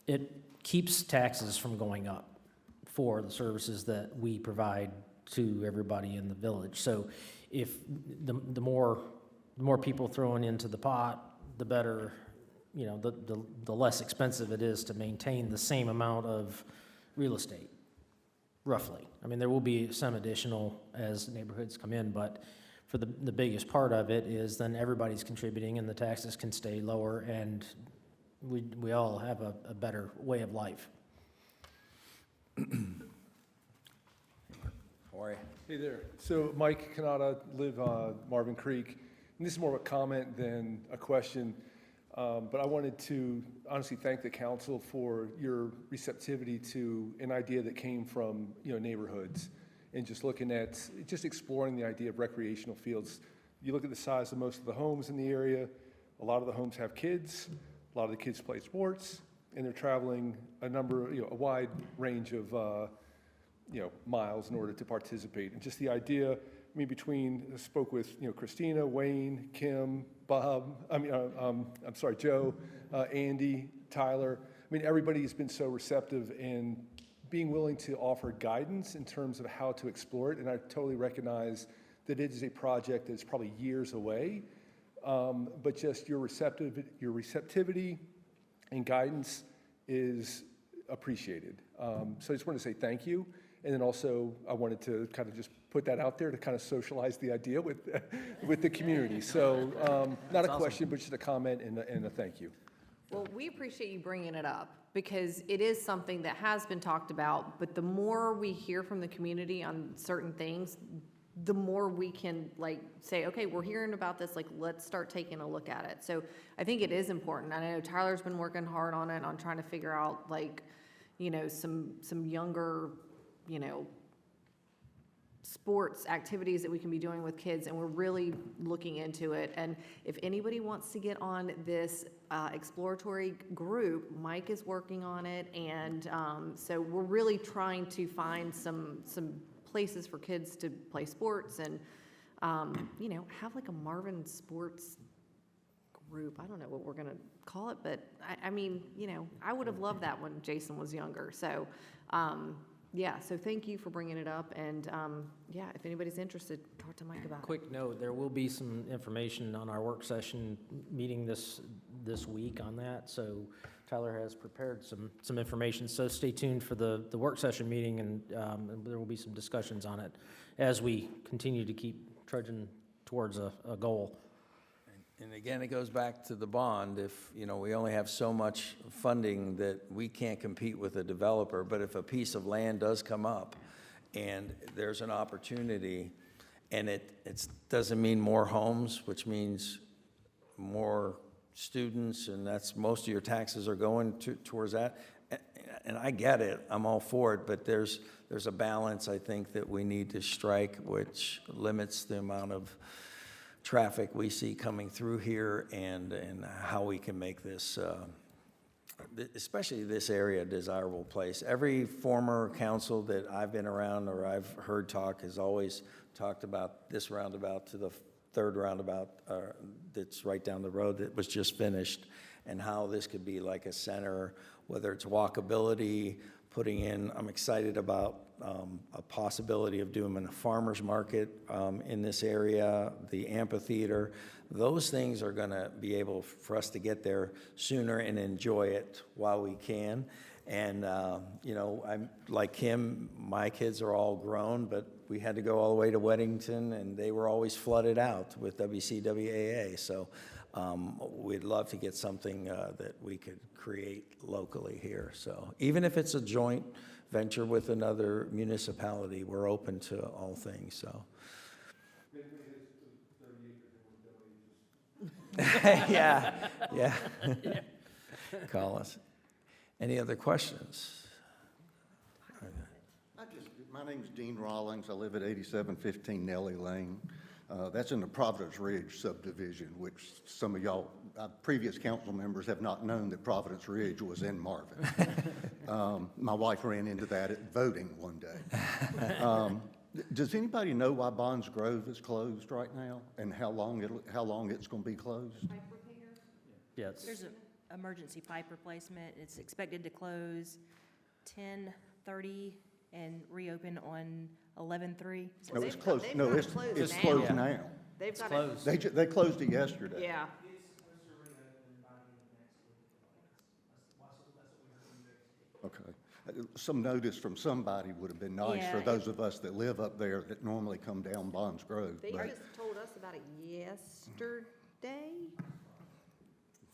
it keeps taxes from going up for the services that we provide to everybody in the village. So if the more people throwing into the pot, the better, you know, the less expensive it is to maintain the same amount of real estate, roughly. I mean, there will be some additional as neighborhoods come in, but for the biggest part of it is then everybody's contributing and the taxes can stay lower and we all have a better way of life. Hey there. So Mike Kanata, live on Marvin Creek. And this is more of a comment than a question. But I wanted to honestly thank the council for your receptivity to an idea that came from, you know, neighborhoods and just looking at, just exploring the idea of recreational fields. You look at the size of most of the homes in the area, a lot of the homes have kids, a lot of the kids play sports, and they're traveling a wide range of, miles in order to participate. And just the idea, I spoke with, Christina, Wayne, Kim, Bob, Joe, Andy, Tyler. Everybody's been so receptive and being willing to offer guidance in terms of how to explore it. And I totally recognize that it is a project that's probably years away, but just your receptivity and guidance is appreciated. So I just want to say thank you. And then also, I wanted to kind of just put that out there to kind of socialize the idea with the community. So not a question, but just a comment and a thank you. Well, we appreciate you bringing it up because it is something that has been talked about, but the more we hear from the community on certain things, the more we can say, okay, we're hearing about this, let's start taking a look at it. So I think it is important. I know Tyler's been working hard on it, on trying to figure out some younger, sports activities that we can be doing with kids, and we're really looking into it. And if anybody wants to get on this exploratory group, Mike is working on it, and so we're really trying to find some places for kids to play sports and have a Marvin sports group. I don't know what we're gonna call it, but I would have loved that when Jason was younger. So so thank you for bringing it up, and if anybody's interested, talk to Mike about it. Quick note, there will be some information on our work session meeting this week on that, so Tyler has prepared some information, so stay tuned for the work session meeting, and there will be some discussions on it as we continue to keep trudging towards a goal. And again, it goes back to the bond. If, we only have so much funding that we can't compete with a developer, but if a piece of land does come up and there's an opportunity, and it doesn't mean more homes, which means more students, and that's most of your taxes are going towards that. and I get it, I'm all for it, but there's a balance, I think, that we need to strike, which limits the amount of traffic we see coming through here and how we can make this, especially this area, a desirable place. Every former council that I've been around or I've heard talk has always talked about this roundabout to the third roundabout that's right down the road that was just finished, and how this could be like a center, whether it's walkability, putting in, I'm excited about a possibility of doing a farmer's market in this area, the amphitheater. Those things are gonna be able for us to get there sooner and enjoy it while we can. And, you know, I'm like him, my kids are all grown, but we had to go all the way to Weddington, and they were always flooded out with WCWAA. So we'd love to get something that we could create locally here. So even if it's a joint venture with another municipality, we're open to all things, so. Yeah, yeah. Call us. Any other questions? My name's Dean Rawlings. I live at 8715 Nellie Lane. That's in the Providence Ridge subdivision, which some of y'all, previous council members, have not known that Providence Ridge was in Marvin. My wife ran into that at voting one day. Does anybody know why Bonds Grove is closed right now, and how long it's going to be closed? Yes. There's an emergency pipe replacement. It's expected to close 10:30 and reopen on 11/3. No, it's closed. No, it's closed now. They've got Closed. They closed it yesterday. Yeah. Okay. Some notice from somebody would have been nice for Yeah, those of us that live up there that normally come down Bonds Grove. They but- just told us about it yesterday,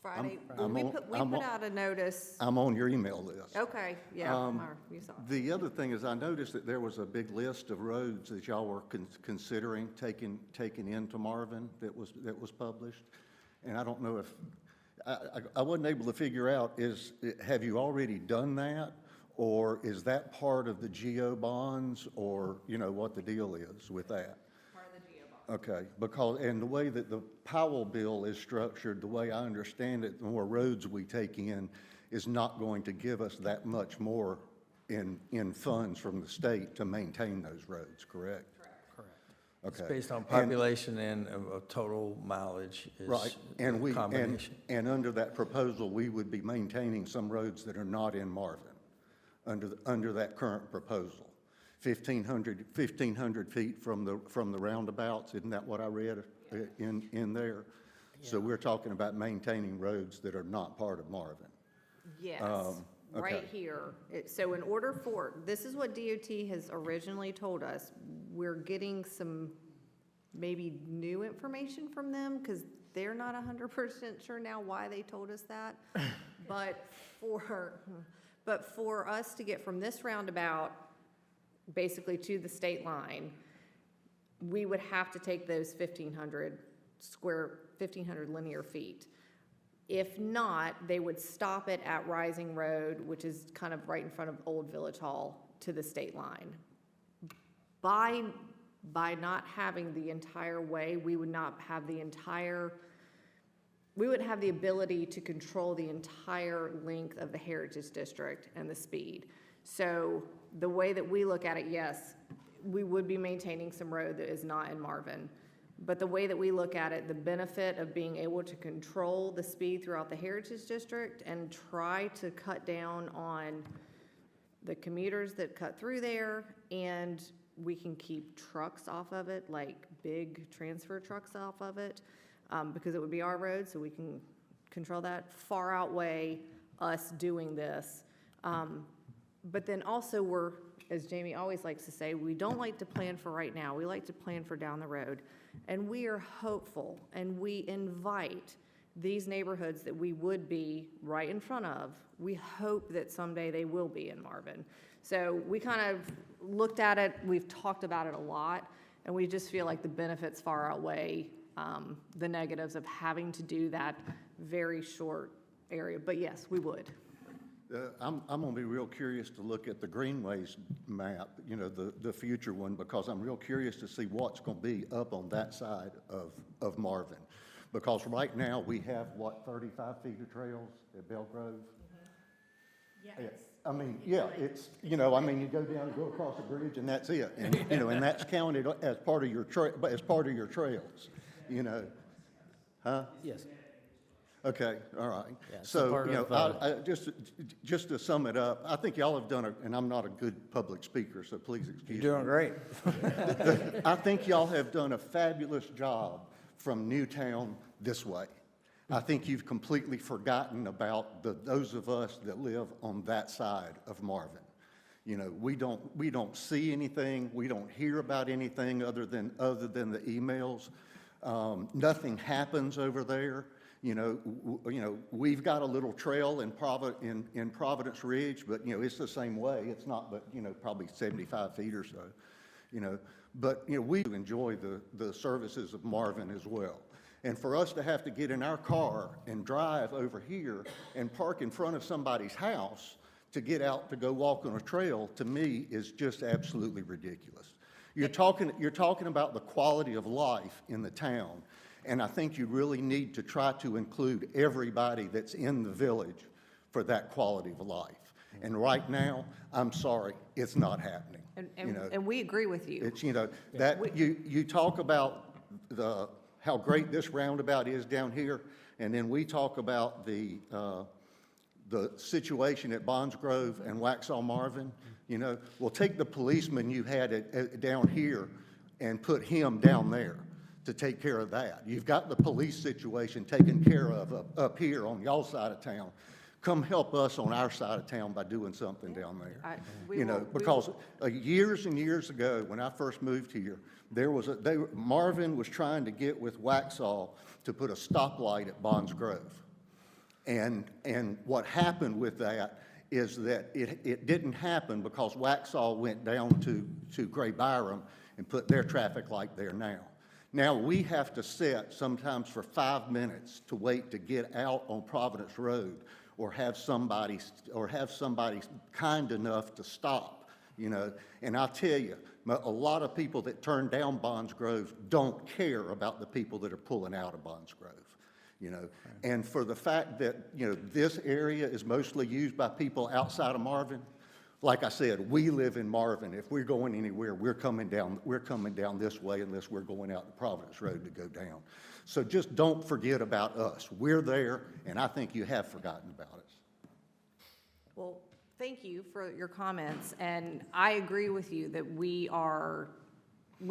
Friday. I'm We on- put I'm on- out a notice. I'm on your email list. Okay, yeah, Um, you saw it. The other thing is, I noticed that there was a big list of roads that y'all were considering taking into Marvin that was published. And I don't know if, I wasn't able to figure out, have you already done that? Or is that part of the GO bonds, or, you know, what the deal is with that? Part of the GO bond. Okay, because, and the way that the Powell bill is structured, the way I understand it, the more roads we take in is not going to give us that much more in funds from the state to maintain those roads, correct? Correct. It's Okay. based on population and total mileage is Right, and the combination. and under that proposal, we would be maintaining some roads that are not in Marvin, under that current proposal. 1,500 feet from the roundabouts, isn't that what I read in there? So we're talking about maintaining roads that are not part of Marvin. Yes, okay. right here. So in order for, this is what DOT has originally told us. We're getting some maybe new information from them, because they're not 100% sure now why they told us that. But for us to get from this roundabout basically to the state line, we would have to take those 1,500 linear feet. If not, they would stop it at Rising Road, which is kind of right in front of Old Village Hall, to the state line. By not having the entire way, we would not have the entire, we would have the ability to control the entire length of the Heritage District and the speed. So the way that we look at it, yes, we would be maintaining some road that is not in Marvin. But the way that we look at it, the benefit of being able to control the speed throughout the Heritage District and try to cut down on the commuters that cut through there, and we can keep trucks off of it, like big transfer trucks off of it, because it would be our road, so we can control that, far outweigh us doing this. But then also we're, as Jamie always likes to say, we don't like to plan for right now. We like to plan for down the road. And we are hopeful, and we invite these neighborhoods that we would be right in front of. We hope that someday they will be in Marvin. So we kind of looked at it, we've talked about it a lot, and we just feel like the benefits far outweigh the negatives of having to do that very short area. But yes, we would. I'm going to be real curious to look at the Greenways map, you know, the future one, because I'm real curious to see what's going to be up on that side of Marvin. Because right now, we have, what, 35 feeder trails at Belgrove? Yeah, I mean, yeah, it's, you know, I mean, you go down and go across the bridge and that's it. And, you know, and that's counted as part of your trails, you know. Huh? Yes. Okay, all right. Yeah, it's a So, part you know, of, just to sum it up, I think y'all have done and I'm not a good public speaker, so please excuse me. You're doing great. I think y'all have done a fabulous job from Newtown this way. I think you've completely forgotten about those of us that live on that side of Marvin. You know, we don't see anything, we don't hear about anything other than the emails. Nothing happens over there. You know, we've got a little trail in Providence Ridge, but, you know, it's the same way. It's not but, you know, probably 75 feet or so, you know. But, you know, we enjoy the services of Marvin as well. And for us to have to get in our car and drive over here and park in front of somebody's house to get out to go walk on a trail, to me, is just absolutely ridiculous. You're talking about the quality of life in the town. And I think you really need to try to include everybody that's in the village for that quality of life. And right now, I'm sorry, it's not happening. And we agree with you. It's, you know, that you talk about how great this roundabout is down here, and then we talk about the situation at Bonds Grove and Waxhaw Marvin. You know, well, take the policeman you had down here and put him down there to take care of that. You've got the police situation taken care of up here on y'all's side of town. Come help us on our side of town by doing something down there. You know, because years and years ago, when I first moved here, Marvin was trying to get with Waxhaw to put a stoplight at Bonds Grove. And what happened with that is that it didn't happen because Waxhaw went down to Gray Byram and put their traffic light there now. Now we have to sit sometimes for 5 minutes to wait to get out on Providence Road, or have somebody kind enough to stop, you know. And I'll tell you, a lot of people that turn down Bonds Grove don't care about the people that are pulling out of Bonds Grove, you know. And for the fact that, you know, this area is mostly used by people outside of Marvin, like I said, we live in Marvin. If we're going anywhere, we're coming down this way unless we're going out to Providence Road to go down. So just don't forget about us. We're there, and I think you have forgotten about us. Well, thank you for your comments, and I agree with you that we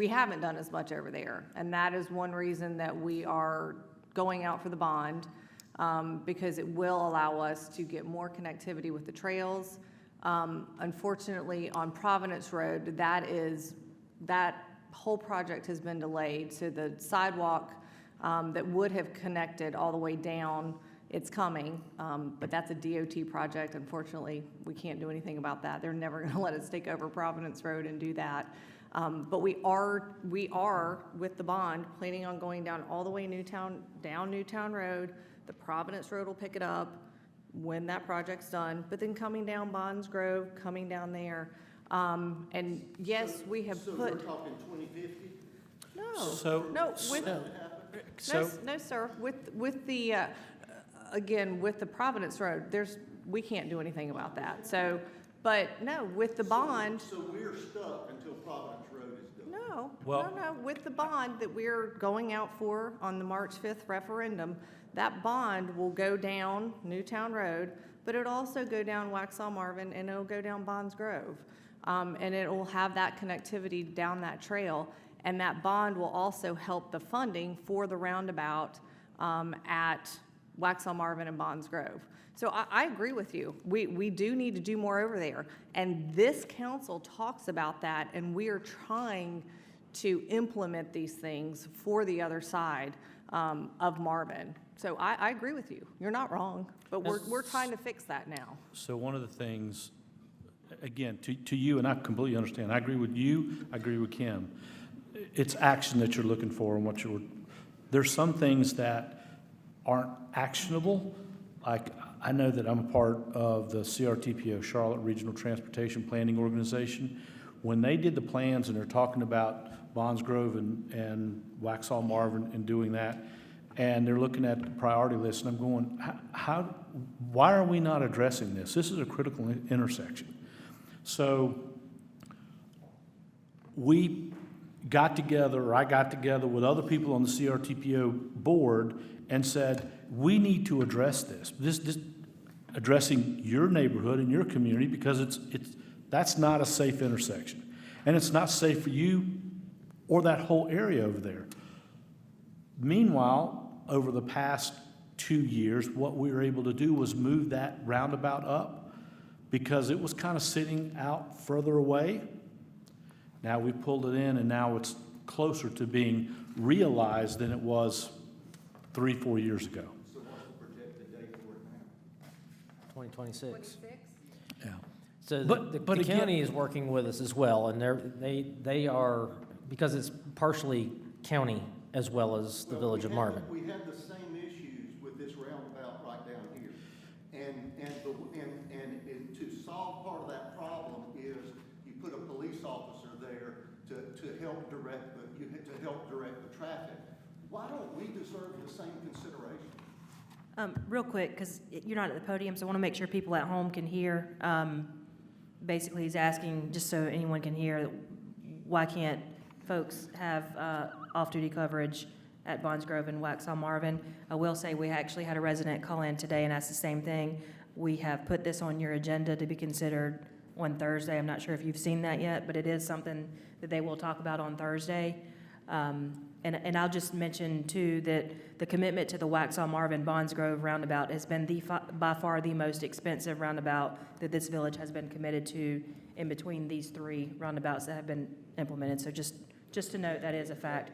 haven't done as much over there, and that is one reason that we are going out for the bond, because it will allow us to get more connectivity with the trails. Unfortunately, on Providence Road, that whole project has been delayed, so the sidewalk that would have connected all the way down, it's coming, but that's a DOT project. Unfortunately, we can't do anything about that. They're never going to let us take over Providence Road and do that. But we are, with the bond, planning on going down all the way down Newtown Road. The Providence Road will pick it up when that project's done, but then coming down Bonds Grove, coming down there. And yes, we have put. So we're talking 2050? No, sir. With the, again, with the Providence Road, we can't do anything about that. So, but no, with the bond. So we're stuck until Providence Road is done? No, with the bond that we're going out for on the March 5th referendum, that bond will go down Newtown Road, but it'll also go down Waxhaw Marvin, and it'll go down Bonds Grove. And it will have that connectivity down that trail. And that bond will also help the funding for the roundabout at Waxhaw Marvin and Bonds Grove. So I agree with you. We do need to do more over there. And this council talks about that, and we are trying to implement these things for the other side of Marvin. So I agree with you. You're not wrong, but we're trying to fix that now. So one of the things, again, to you, and I completely understand, I agree with you, I agree with Kim. It's action that you're looking for, and there's some things that aren't actionable. Like, I know that I'm a part of the CRTPO, Charlotte Regional Transportation Planning Organization. When they did the plans and they're talking about Bonds Grove and Waxhaw Marvin and doing that, and they're looking at the priority list, and I'm going, why are we not addressing this? This is a critical intersection. So we got together, or I got together with other people on the CRTPO board and said, we need to address this. This addressing your neighborhood and your community, because that's not a safe intersection. And it's not safe for you or that whole area over there. Meanwhile, over the past 2 years, what we were able to do was move that roundabout up because it was kind of sitting out further away. Now we pulled it in, and now it's closer to being realized than it was 3-4 years ago. So what's the projected date for it now? 2026. Yeah. So But the again- county is working with us as well, and they are, because it's partially county as well as the village of Marvin. We have the same issues with this roundabout right down here. And to solve part of that problem is you put a police officer there to help direct the traffic. Why don't we deserve the same consideration? Real quick, because you're not at the podium, so I want to make sure people at home can hear. Basically, he's asking, just so anyone can hear, why can't folks have off-duty coverage at Bonds Grove and Waxhaw Marvin? I will say, we actually had a resident call in today and ask the same thing. We have put this on your agenda to be considered on Thursday. I'm not sure if you've seen that yet, but it is something that they will talk about on Thursday. And I'll just mention, too, that the commitment to the Waxhaw Marvin Bonds Grove roundabout has been by far the most expensive roundabout that this village has been committed to in between these 3 roundabouts that have been implemented. So just to note, that is a fact.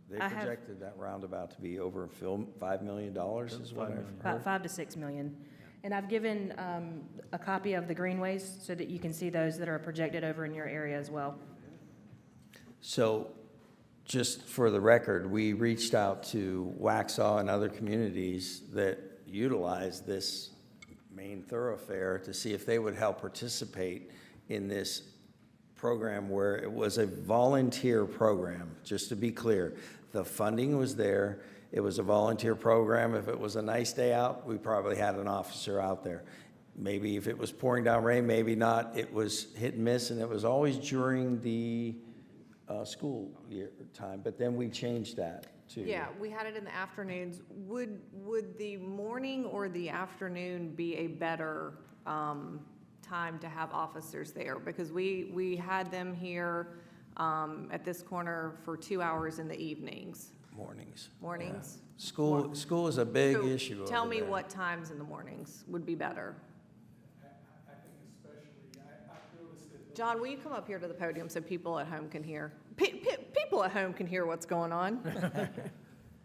They I have- projected that roundabout to be over $5 million is what I've heard. About 5 to 6 million. And I've given a copy of the greenways so that you can see those that are projected over in your area as well. So, just for the record, we reached out to Waxhaw and other communities that utilize this main thoroughfare to see if they would help participate in this program, where it was a volunteer program, just to be clear. The funding was there. It was a volunteer program. If it was a nice day out, we probably had an officer out there. Maybe if it was pouring down rain, maybe not. It was hit and miss, and it was always during the school year time, but then we changed that to. Yeah, we had it in the afternoons. Would the morning or the afternoon be a better time to have officers there? Because we had them here at this corner for 2 hours in the evenings. Mornings. Mornings? Yeah. School is a big So issue over tell me there. what times in the mornings would be better. John, will you come up here to the podium so people at home can hear? People at home can hear what's going on.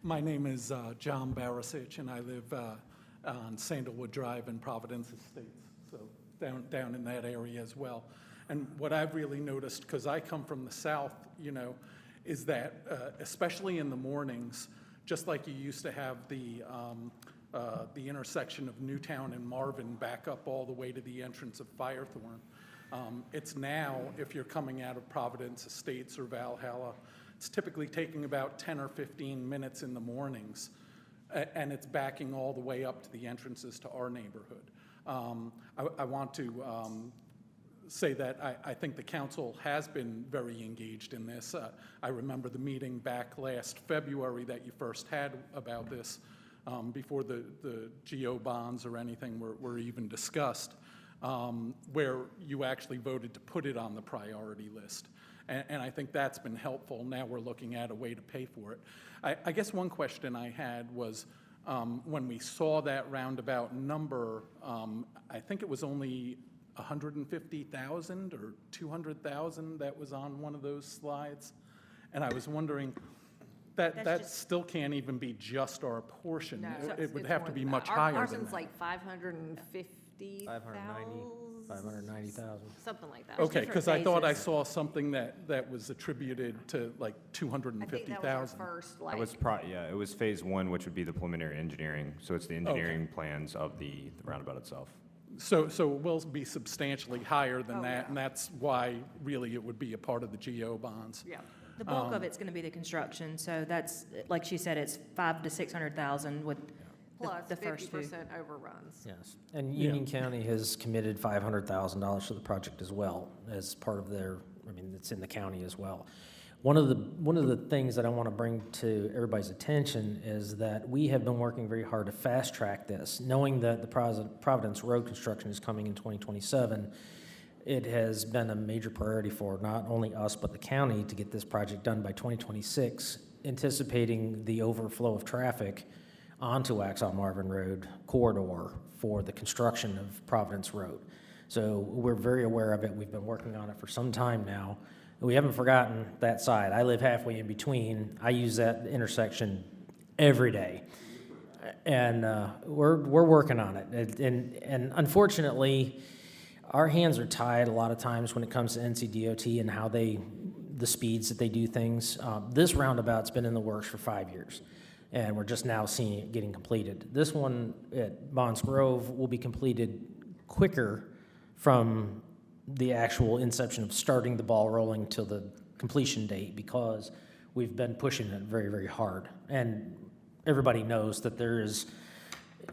My name is John Barasich, and I live on Sandalwood Drive in Providence Estates, so down in that area as well. And what I've really noticed, because I come from the south, is that especially in the mornings, just like you used to have the intersection of Newtown and Marvin back up all the way to the entrance of Firethorn. It's now, if you're coming out of Providence Estates or Valhalla, it's typically taking about 10 or 15 minutes in the mornings, and it's backing all the way up to the entrances to our neighborhood. I want to say that I think the council has been very engaged in this. I remember the meeting back last February that you first had about this, before the GO bonds or anything were even discussed. Where you actually voted to put it on the priority list. And I think that's been helpful. Now we're looking at a way to pay for it. I guess one question I had was, when we saw that roundabout number, I think it was only 150,000 or 200,000 that was on one of those slides. And I was wondering, that still can't even be just our portion. No, It would it's have more to be than much that. higher Ours than is that. like 550,000. 590, 590,000. Something like that. Okay, Different because I thought I phases. saw something that was attributed to like I think that was our 250,000. first, That like, was yeah, it was phase one, which would be the preliminary engineering. So it's the engineering plans of the roundabout itself. So it will be substantially higher than Oh, that, yeah. and that's why really it would be a part of the GO bonds. yeah. The bulk of it's going to be the construction, so that's, like she said, it's 500,000 to 600,000 with Plus the first two. 50% overruns. Yes, and Union County has committed $500,000 to the project as well, as part of their, I mean, it's in the county as well. One of the things that I want to bring to everybody's attention is that we have been working very hard to fast-track this, knowing that the Providence Road construction is coming in 2027. It has been a major priority for not only us, but the county to get this project done by 2026, anticipating the overflow of traffic onto Waxhaw Marvin Road corridor for the construction of Providence Road. So we're very aware of it. We've been working on it for some time now. We haven't forgotten that side. I live halfway in between. I use that intersection every day. And we're working on it. And unfortunately, our hands are tied a lot of times when it comes to NCDOT and how the speeds that they do things. This roundabout's been in the works for 5 years, and we're just now seeing it getting completed. This one at Bonds Grove will be completed quicker from the actual inception of starting the ball rolling to the completion date, because we've been pushing it very, very hard. And everybody knows that there is,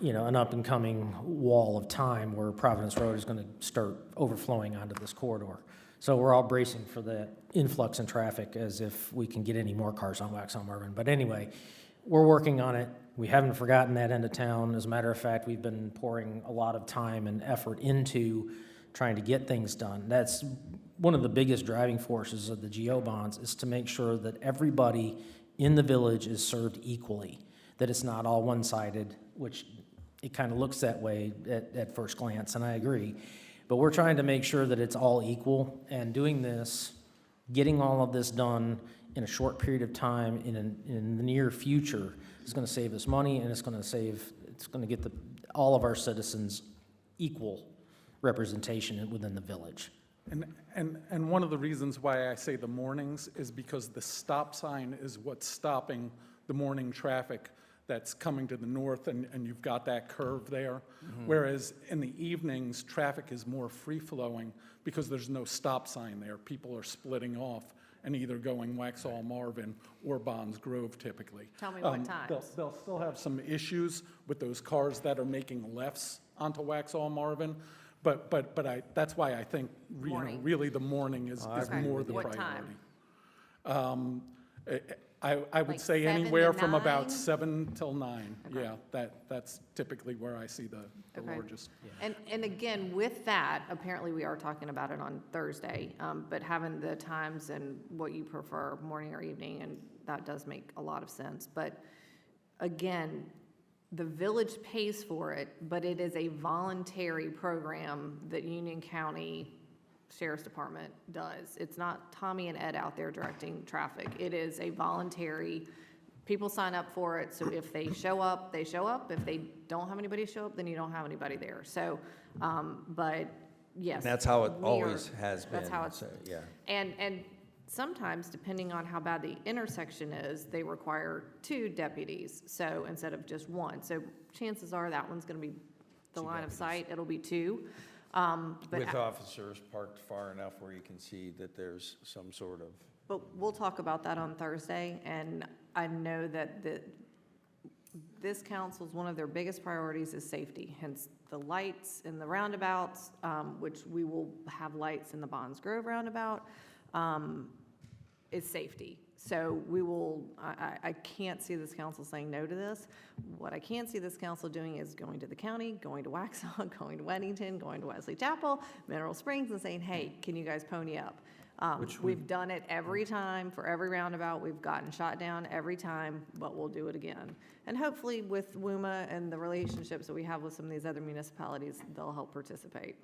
an up-and-coming wall of time where Providence Road is going to start overflowing onto this corridor. So we're all bracing for the influx in traffic as if we can get any more cars on Waxhaw Marvin. But anyway, we're working on it. We haven't forgotten that end of town. As a matter of fact, we've been pouring a lot of time and effort into trying to get things done. That's one of the biggest driving forces of the GO bonds, is to make sure that everybody in the village is served equally, that it's not all one-sided, which it kind of looks that way at first glance, and I agree. But we're trying to make sure that it's all equal, and doing this, getting all of this done in a short period of time in the near future is going to save us money, and it's going to get all of our citizens equal representation within the village. And one of the reasons why I say the mornings is because the stop sign is what's stopping the morning traffic that's coming to the north, and you've got that curve there. Whereas in the evenings, traffic is more free-flowing because there's no stop sign there. People are splitting off and either going Waxhaw Marvin or Bonds Grove typically. Tell me what times. They'll still have some issues with those cars that are making lefts onto Waxhaw Marvin, but that's why I think, Morning. really the morning is Okay. more the What priority. time? I would Like say 7 to anywhere from 9? about 7 till 9. Okay. Yeah, that's typically where I see the Okay. largest. And again, with that, apparently we are talking about it on Thursday, but having the times and what you prefer, morning or evening, and that does make a lot of sense. But again, the village pays for it, but it is a voluntary program that Union County Sheriff's Department does. It's not Tommy and Ed out there directing traffic. It is a voluntary, people sign up for it, so if they show up, they show up. If they don't have anybody show up, then you don't have anybody there. So, but yes. That's how it we always are- has been. That's how it's, so, yeah. and sometimes, depending on how bad the intersection is, they require 2 deputies, so instead of just 1. So chances are that one's gonna be the line of sight, it'll be 2. But With officers parked far enough where you can see that there's some sort of. But we'll talk about that on Thursday, and I know that this council's, one of their biggest priorities is safety, hence the lights in the roundabouts, which we will have lights in the Bonds Grove roundabout, is safety. So we will, I can't see this council saying no to this. What I can see this council doing is going to the county, going to Waxhaw, going to Weddington, going to Wesley Chapel, Mineral Springs, and saying, hey, can you guys pony up? We've done it every time, for every roundabout, we've gotten shot down every time, but we'll do it again. And hopefully with WUMA and the relationships that we have with some of these other municipalities, they'll help participate.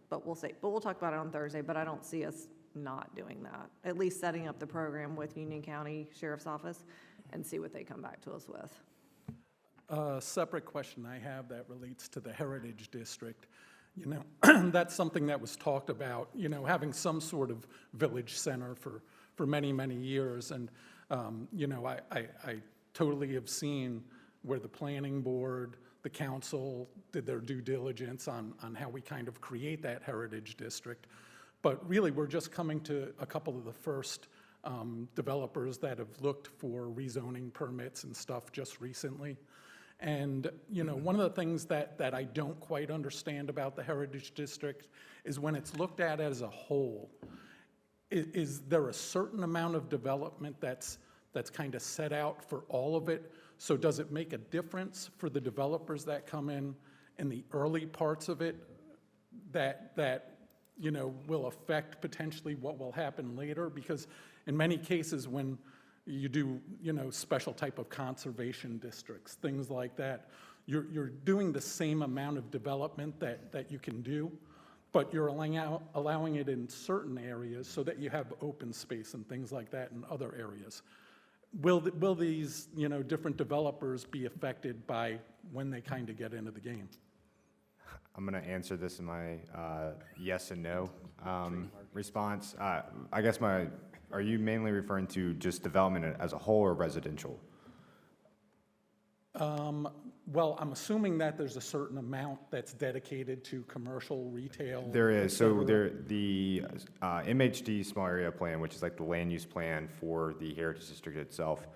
But we'll see. But we'll talk about it on Thursday, but I don't see us not doing that. At least setting up the program with Union County Sheriff's Office and see what they come back to us with. A separate question I have that relates to the Heritage District. You know, that's something that was talked about, you know, having some sort of village center for many, many years. And, you know, I totally have seen where the planning board, the council did their due diligence on how we kind of create that heritage district. But really, we're just coming to a couple of the first developers that have looked for rezoning permits and stuff just recently. And, you know, one of the things that I don't quite understand about the Heritage District is when it's looked at as a whole, is there a certain amount of development that's kind of set out for all of it? So does it make a difference for the developers that come in the early parts of it that you know, will affect potentially what will happen later? Because in many cases, when you do, you know, special type of conservation districts, things like that, you're doing the same amount of development that you can do, but you're allowing it in certain areas so that you have open space and things like that in other areas. Will these, you know, different developers be affected by when they kind of get into the game? I'm going to answer this in my yes and no response. I guess are you mainly referring to just development as a whole or residential? Well, I'm assuming that there's a certain amount that's dedicated to commercial, retail. There is. So etc. the MHD small area plan, which is like the land use plan for the Heritage District itself,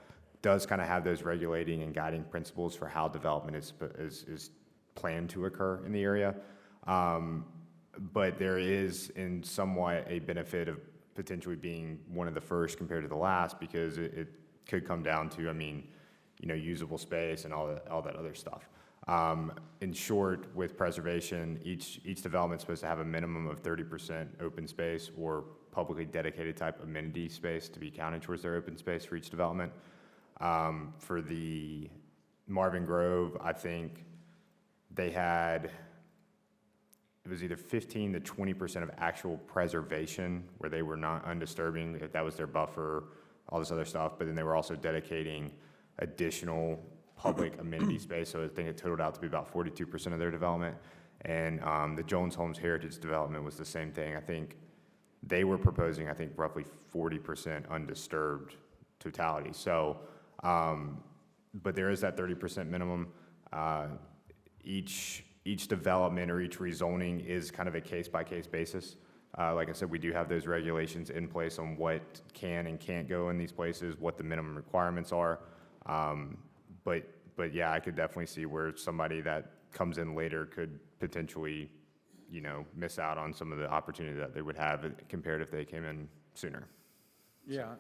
does kind of have those regulating and guiding principles for how development is planned to occur in the area. But there is in somewhat a benefit of potentially being one of the first compared to the last, because it could come down to, I mean, you know, usable space and all that other stuff. In short, with preservation, each development's supposed to have a minimum of 30% open space or publicly dedicated type amenity space to be counted towards their open space for each development. For the Marvin Grove, I think they had, it was either 15 to 20% of actual preservation where they were not undisturbing, that was their buffer, all this other stuff, but then they were also dedicating additional public amenity space, so I think it totaled out to be about 42% of their development. And the Jones Homes Heritage development was the same thing. I think they were proposing, I think, roughly 40% undisturbed totality. So, but there is that 30% minimum. Each development or each rezoning is kind of a case-by-case basis. Like I said, we do have those regulations in place on what can and can't go in these places, what the minimum requirements are. But yeah, I could definitely see where somebody that comes in later could potentially, you know, miss out on some of the opportunity that they would have compared if they came in sooner. Yeah,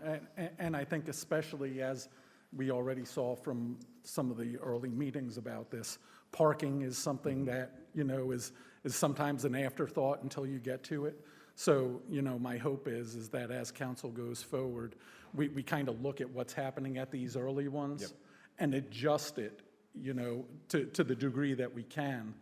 and I think especially as we already saw from some of the early meetings about this, parking is something that, you know, is sometimes an afterthought until you get to it. So, you know, my hope is that as council goes forward, we kind of look at what's happening at these early ones. Yep. And adjust it, you know, to the degree that we can,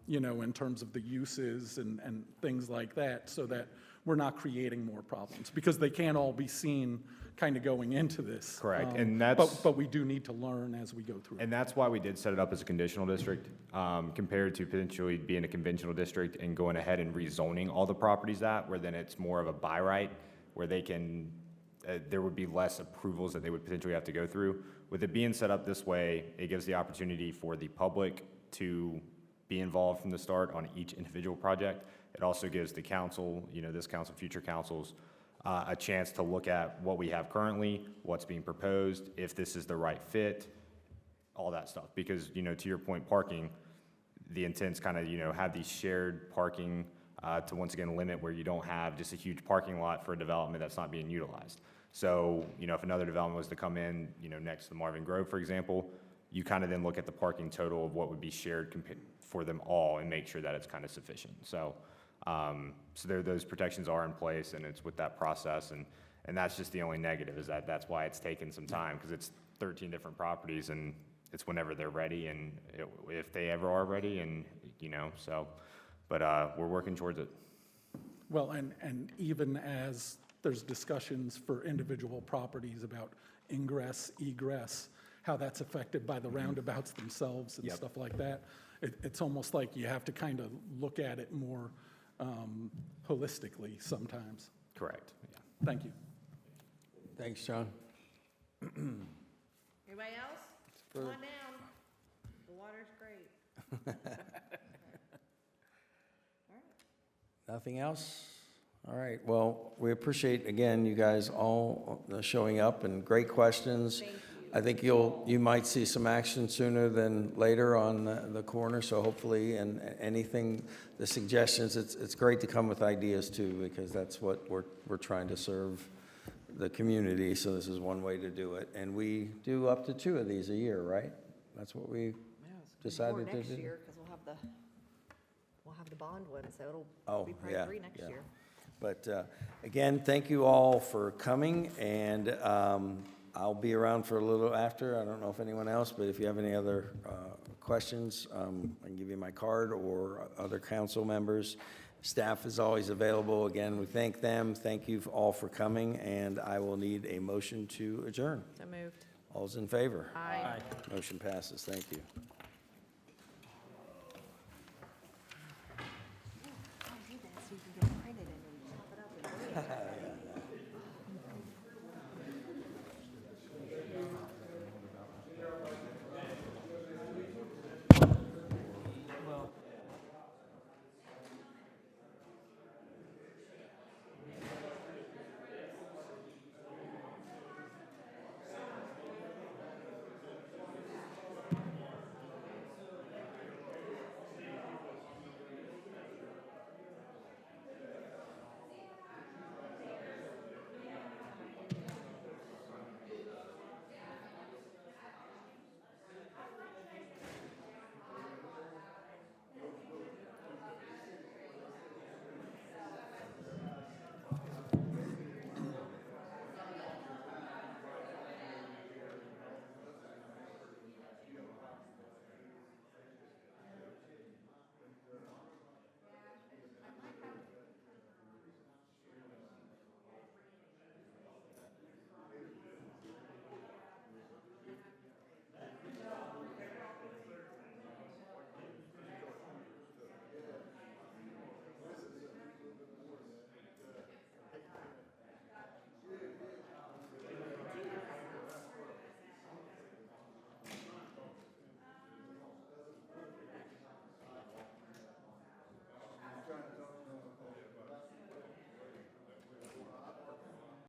you know, in terms of the uses and things like that, so that we're not creating more problems, because they can't all be seen kind of going into this. Correct, and that's. But we do need to learn as we go through. And that's why we did set it up as a conditional district, compared to potentially being a conventional district and going ahead and rezoning all the properties where then it's more of a by right, where they can, there would be less approvals that they would potentially have to go through. With it being set up this way, it gives the opportunity for the public to be involved from the start on each individual project. It also gives the council, you know, this council, future councils, a chance to look at what we have currently, what's being proposed, if this is the right fit, all that stuff. Because, you know, to your point, parking, the intent's kind of, you know, have these shared parking to once again limit where you don't have just a huge parking lot for a development that's not being utilized. So, you know, if another development was to come in, you know, next to Marvin Grove, for example, you kind of then look at the parking total of what would be shared for them all and make sure that it's kind of sufficient. So, those protections are in place, and it's with that process, and that's just the only negative, is that's why it's taken some time, because it's 13 different properties, and it's whenever they're ready, and if they ever are ready, and, you know, so, but we're working towards it. Well, and even as there's discussions for individual properties about ingress, egress, how that's affected by the roundabouts themselves and Yep. stuff like that. it's almost like you have to kind of look at it more holistically sometimes. Correct, yeah. Thank you. Thanks, John. Anybody else? Come on down. The water's great. Nothing else? All right, well, we appreciate, again, you guys all showing up and great questions. Thank you. I think you might see some action sooner than later on the corner, so hopefully, and anything, the suggestions, it's great to come with ideas too, because that's what we're trying to serve the community, so this is one way to do it. And we do up to 2 of these a year, right? That's what we decided to do? Next year, because we'll have the bond one, so Oh, it'll be probably yeah, 3 next yeah. year. But again, thank you all for coming, and I'll be around for a little after. I don't know if anyone else, but if you have any other questions, I can give you my card or other council members. Staff is always available. Again, we thank them. Thank you all for coming, and I will need a motion to adjourn. So moved. All's in favor? Aye. Motion passes. Thank you.